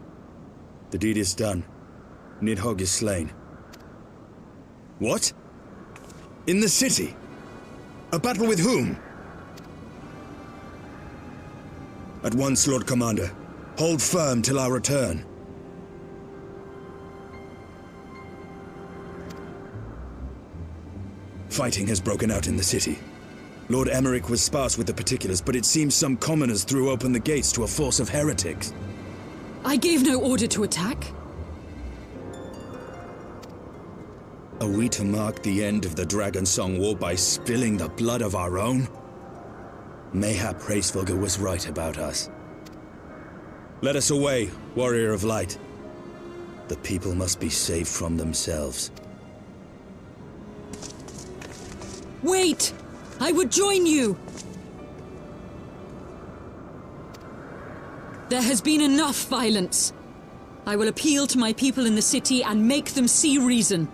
[SPEAKER 9] The deed is done. Nidhogg is slain. What? In the city? A battle with whom? At once, Lord Commander. Hold firm till our return. Fighting has broken out in the city. Lord Emmerich was sparse with the particulars, but it seems some commoners threw open the gates to a force of heretics.
[SPEAKER 11] I gave no order to attack.
[SPEAKER 9] Are we to mark the end of the Dragonsong War by spilling the blood of our own? Mayhap Hraesvelgr was right about us. Let us away, Warrior of Light. The people must be saved from themselves.
[SPEAKER 11] Wait! I would join you! There has been enough violence. I will appeal to my people in the city and make them see reason.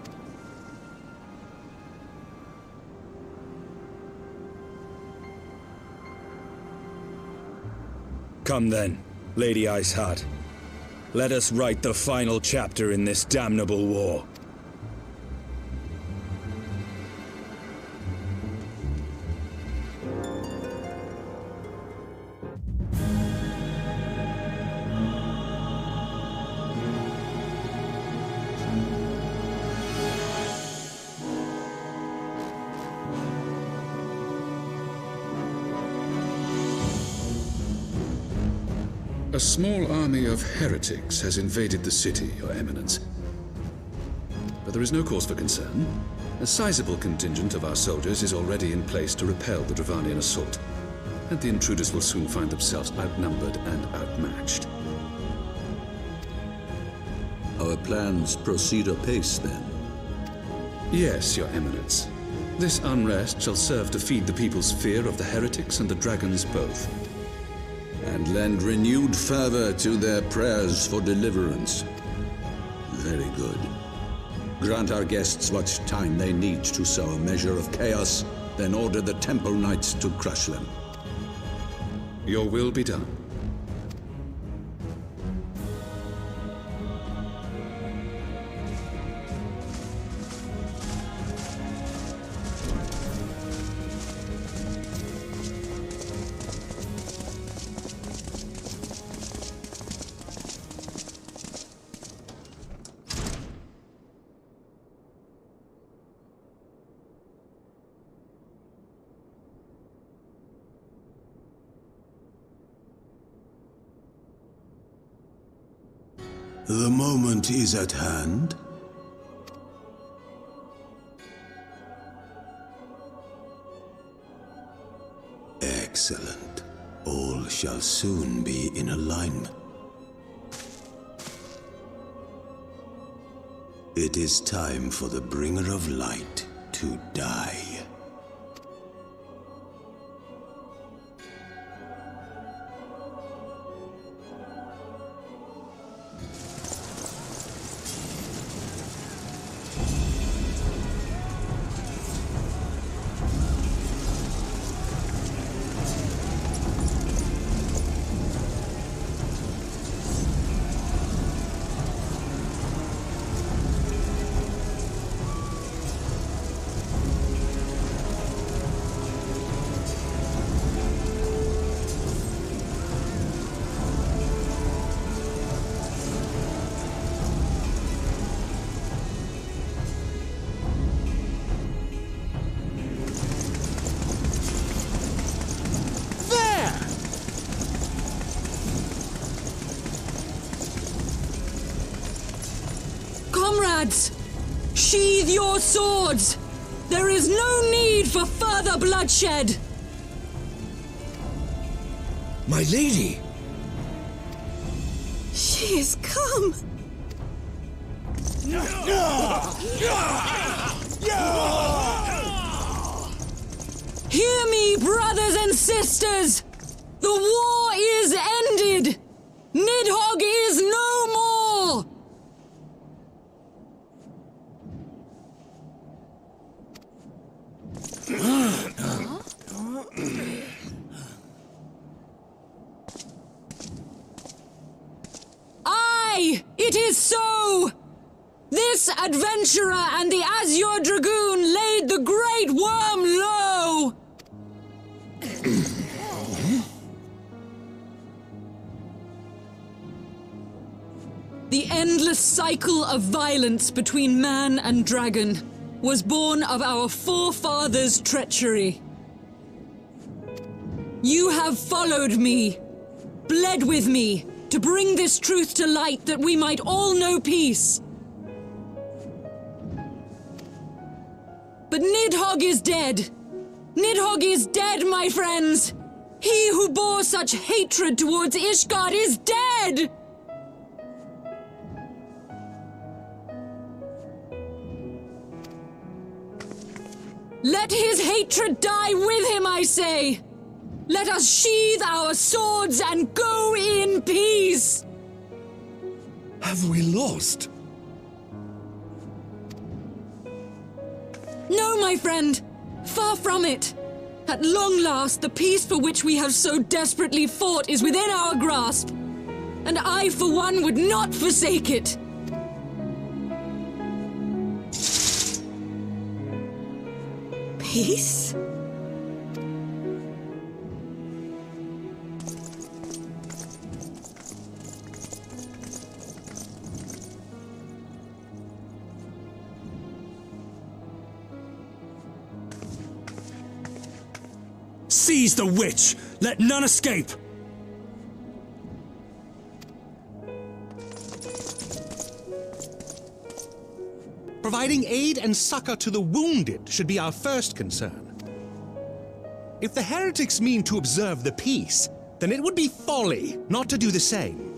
[SPEAKER 9] Come then, Lady Iceheart. Let us write the final chapter in this damnable war.
[SPEAKER 2] A small army of heretics has invaded the city, Your Eminence. But there is no cause for concern. A sizable contingent of our soldiers is already in place to repel the Dravanian assault, and the intruders will soon find themselves outnumbered and outmatched.
[SPEAKER 15] Our plans proceed apace, then?
[SPEAKER 2] Yes, Your Eminence. This unrest shall serve to feed the people's fear of the heretics and the dragons both.
[SPEAKER 15] And lend renewed fervor to their prayers for deliverance. Very good. Grant our guests what time they need to sow a measure of chaos, then order the Temple Knights to crush them.
[SPEAKER 2] Your will be done.
[SPEAKER 14] The moment is at hand. Excellent. All shall soon be in alignment. It is time for the Bringer of Light to die.
[SPEAKER 11] Comrades, sheathe your swords! There is no need for further bloodshed!
[SPEAKER 7] My lady!
[SPEAKER 8] She has come!
[SPEAKER 11] Hear me, brothers and sisters! The war is ended! Nidhogg is no more! Aye, it is so! This adventurer and the Azure Dragoon laid the Great Worm low! The endless cycle of violence between man and dragon was born of our forefathers' treachery. You have followed me, bled with me, to bring this truth to light that we might all know peace. But Nidhogg is dead. Nidhogg is dead, my friends! He who bore such hatred towards Ishgard is dead! Let his hatred die with him, I say! Let us sheathe our swords and go in peace!
[SPEAKER 7] Have we lost?
[SPEAKER 11] No, my friend! Far from it! At long last, the peace for which we have so desperately fought is within our grasp, and I, for one, would not forsake it!
[SPEAKER 8] Peace?
[SPEAKER 13] Seize the witch! Let none escape!
[SPEAKER 16] Providing aid and succor to the wounded should be our first concern. If the heretics mean to observe the peace, then it would be folly not to do the same.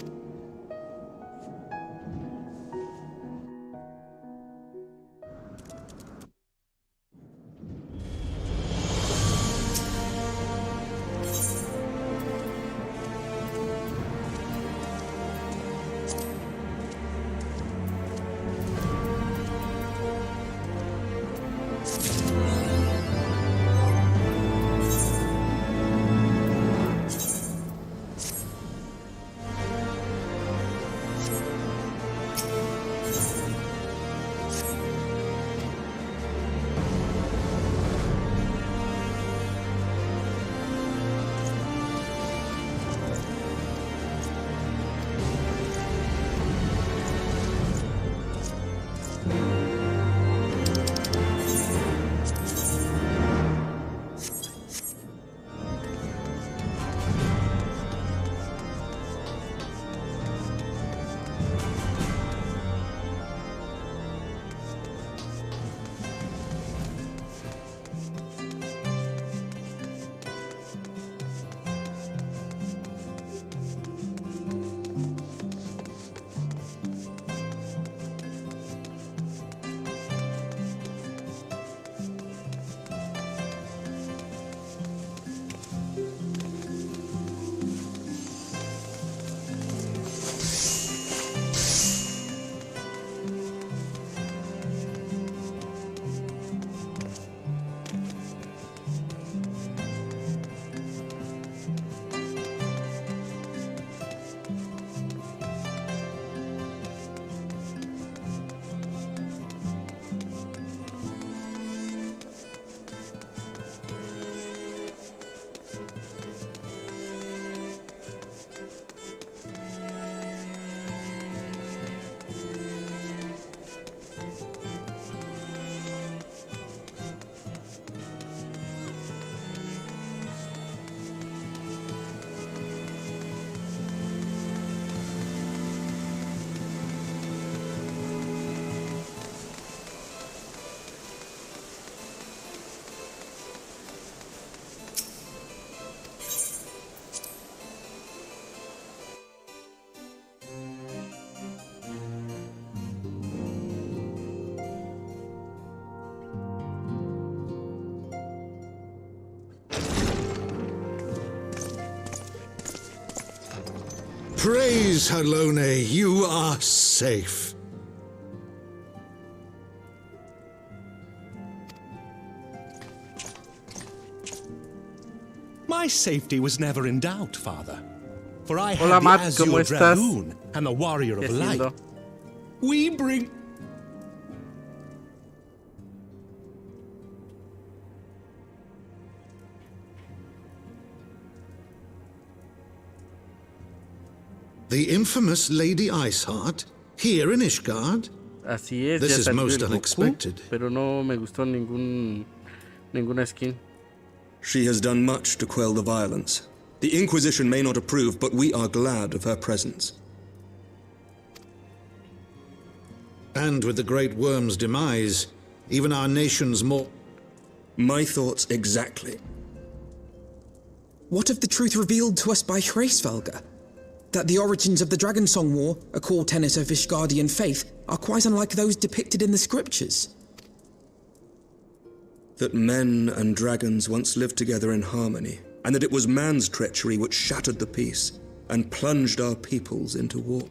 [SPEAKER 17] Praise Halone, you are safe.
[SPEAKER 16] My safety was never in doubt, Father. For I
[SPEAKER 1] Hola,
[SPEAKER 16] have
[SPEAKER 1] Matt,
[SPEAKER 16] the
[SPEAKER 1] ¿cómo
[SPEAKER 16] Azure
[SPEAKER 1] estás?
[SPEAKER 16] Dragoon and the Warrior of Light.
[SPEAKER 1] Haciendo?
[SPEAKER 16] We bring...
[SPEAKER 17] The infamous Lady Iceheart, here in Ishgard?
[SPEAKER 1] Así es,
[SPEAKER 17] This
[SPEAKER 1] ya
[SPEAKER 17] is
[SPEAKER 1] salió
[SPEAKER 17] most
[SPEAKER 1] el Goku,
[SPEAKER 17] unexpected.
[SPEAKER 1] pero no me gustó ninguna skin.
[SPEAKER 10] She has done much to quell the violence. The Inquisition may not approve, but we are glad of her presence.
[SPEAKER 17] And with the Great Worm's demise, even our nation's more...
[SPEAKER 10] My thoughts exactly.
[SPEAKER 3] What of the truth revealed to us by Hraesvelga? That the origins of the Dragonsong War, a core tenet of Ishgardian faith, are quite unlike those depicted in the scriptures.
[SPEAKER 10] That men and dragons once lived together in harmony, and that it was man's treachery which shattered the peace and plunged our peoples into war.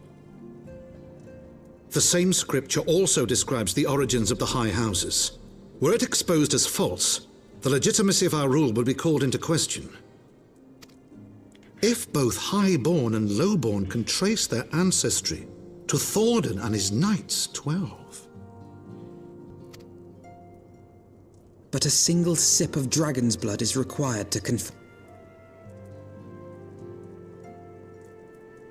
[SPEAKER 17] The same scripture also describes the origins of the High Houses. Were it exposed as false, the legitimacy of our rule would be called into question. If both Highborn and Lowborn can trace their ancestry to Thordan and his Knights 12.
[SPEAKER 3] But a single sip of dragon's blood is required to confirm.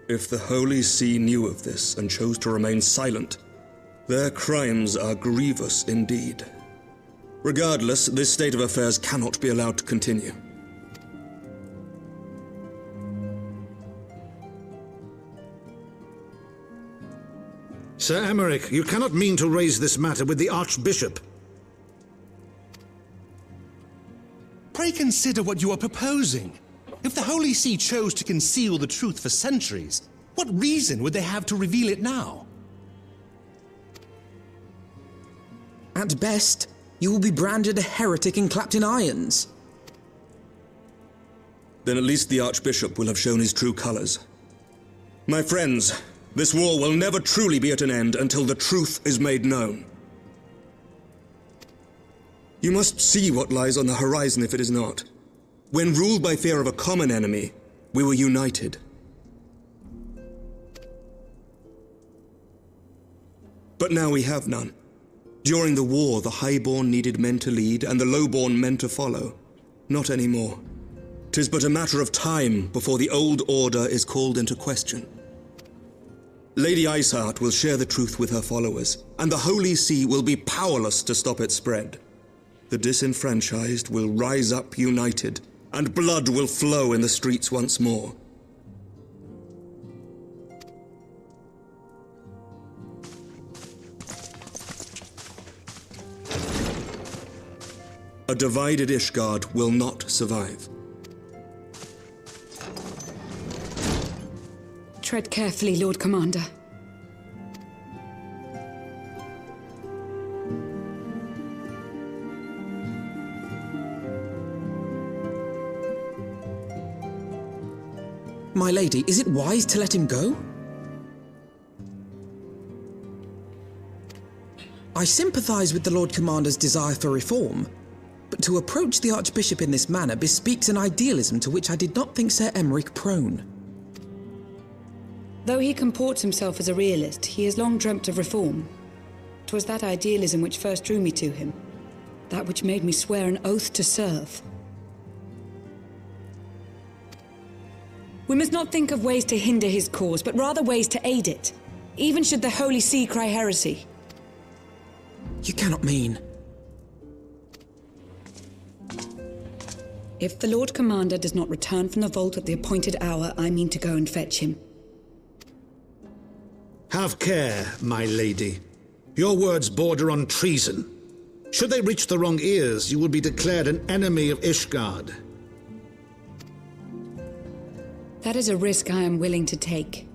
[SPEAKER 10] If the Holy See knew of this and chose to remain silent, their crimes are grievous indeed. Regardless, this state of affairs cannot be allowed to continue.
[SPEAKER 17] Sir Emmerich, you cannot mean to raise this matter with the Archbishop.
[SPEAKER 16] Pray consider what you are proposing. If the Holy See chose to conceal the truth for centuries, what reason would they have to reveal it now?
[SPEAKER 3] At best, you will be branded a heretic and clapped in irons.
[SPEAKER 10] Then at least the Archbishop will have shown his true colors. My friends, this war will never truly be at an end until the truth is made known. You must see what lies on the horizon if it is not. When ruled by fear of a common enemy, we were united. But now we have none. During the war, the highborn needed men to lead, and the lowborn men to follow. Not anymore. 'Tis but a matter of time before the old order is called into question. Lady Iceheart will share the truth with her followers, and the Holy See will be powerless to stop its spread. The disenfranchised will rise up united, and blood will flow in the streets once more. A divided Ishgard will not survive.
[SPEAKER 11] Tread carefully, Lord Commander.
[SPEAKER 3] My lady, is it wise to let him go? I sympathize with the Lord Commander's desire for reform, but to approach the Archbishop in this manner bespeaks an idealism to which I did not think Sir Emmerich prone.
[SPEAKER 11] Though he comports himself as a realist, he has long dreamt of reform. 'Twas that idealism which first drew me to him, that which made me swear an oath to serve. We must not think of ways to hinder his cause, but rather ways to aid it, even should the Holy See cry heresy.
[SPEAKER 3] You cannot mean...
[SPEAKER 11] If the Lord Commander does not return from the vault at the appointed hour, I mean to go and fetch him.
[SPEAKER 17] Have care, my lady. Your words border on treason. Should they reach the wrong ears, you will be declared an enemy of Ishgard.
[SPEAKER 11] That is a risk I am willing to take.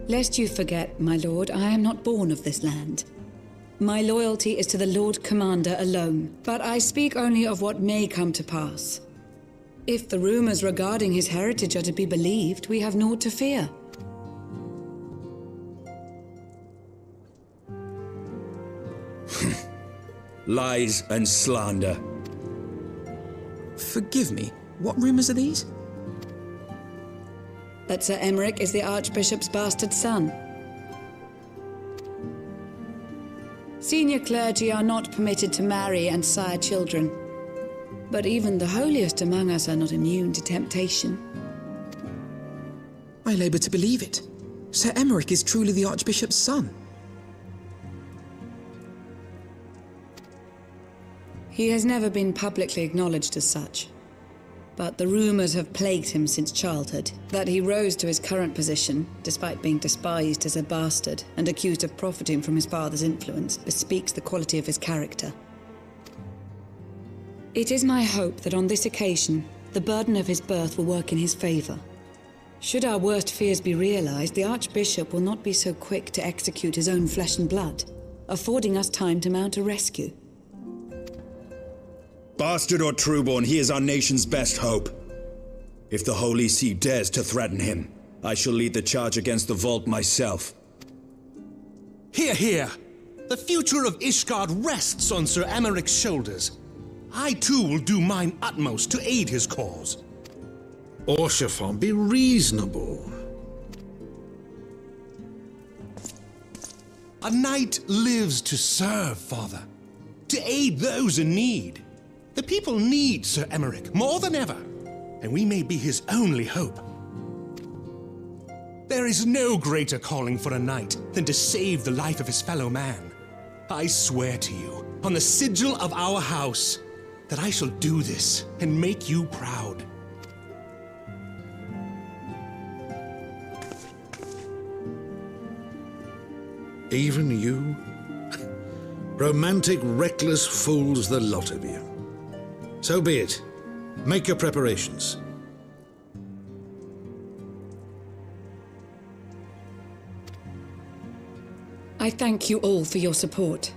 [SPEAKER 11] Lest you forget, my lord, I am not born of this land. My loyalty is to the Lord Commander alone, but I speak only of what may come to pass. If the rumors regarding his heritage are to be believed, we have naught to fear.
[SPEAKER 9] Lies and slander.
[SPEAKER 3] Forgive me, what rumors are these?
[SPEAKER 11] That Sir Emmerich is the Archbishop's bastard son. Senior clergy are not permitted to marry and sire children, but even the holiest among us are not immune to temptation.
[SPEAKER 3] I labour to believe it. Sir Emmerich is truly the Archbishop's son.
[SPEAKER 11] He has never been publicly acknowledged as such, but the rumors have plagued him since childhood. That he rose to his current position, despite being despised as a bastard and accused of profiting from his father's influence, bespeaks the quality of his character. It is my hope that on this occasion, the burden of his birth will work in his favor. Should our worst fears be realized, the Archbishop will not be so quick to execute his own flesh and blood, affording us time to mount a rescue.
[SPEAKER 9] Bastard or trueborn, he is our nation's best hope. If the Holy See dares to threaten him, I shall lead the charge against the vault myself.
[SPEAKER 16] Hear, hear! The future of Ishgard rests on Sir Emmerich's shoulders. I too will do mine utmost to aid his cause.
[SPEAKER 17] Orshafon, be reasonable.
[SPEAKER 16] A knight lives to serve, Father. To aid those in need. The people need Sir Emmerich more than ever, and we may be his only hope. There is no greater calling for a knight than to save the life of his fellow man. I swear to you, on the sigil of our house, that I shall do this and make you proud.
[SPEAKER 17] Even you? Romantic, reckless fools, the lot of you. So be it. Make your preparations.
[SPEAKER 11] I thank you all for your support.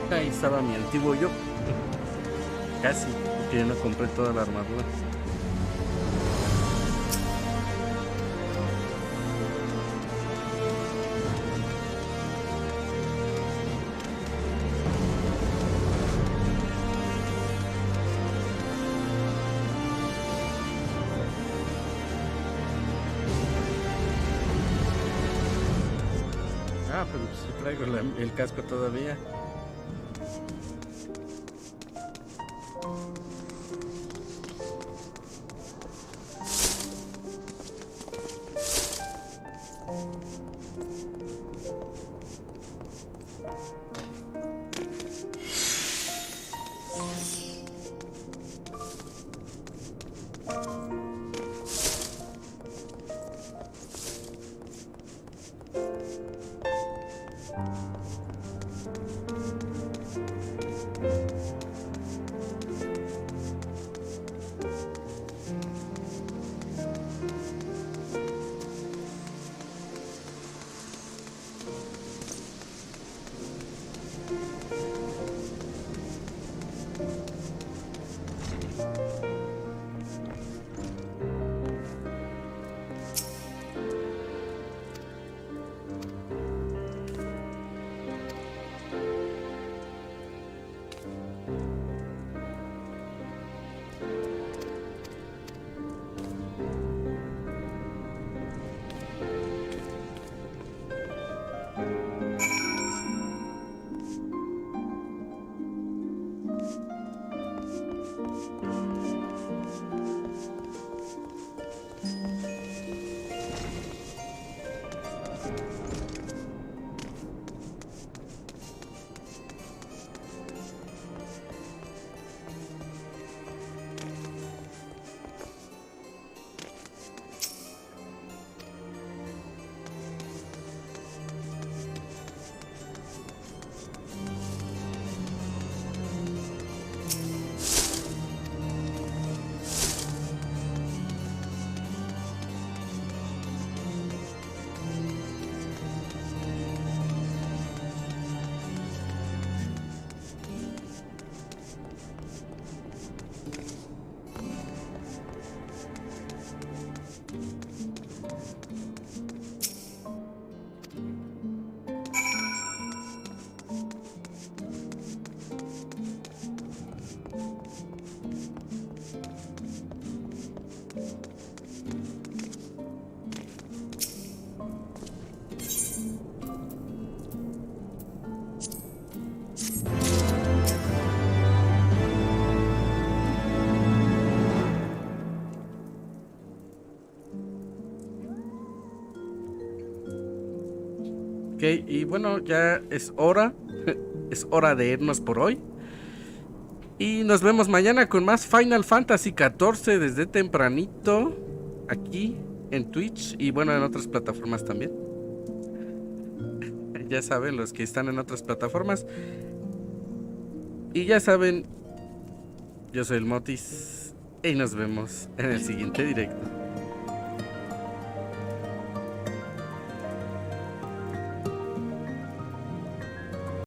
[SPEAKER 1] Ahí estaba mi antiguo yo. Casi, porque ya no compré toda la armadura. Ah, pero pues sí traigo el casco todavía. y bueno, ya es hora. Es hora de irnos por hoy. Y nos vemos mañana con más Final Fantasy XIV desde tempranito. Aquí en Twitch y bueno, en otras plataformas también. Ya saben, los que están en otras plataformas. Y ya saben, yo soy el Motis y nos vemos en el siguiente directo.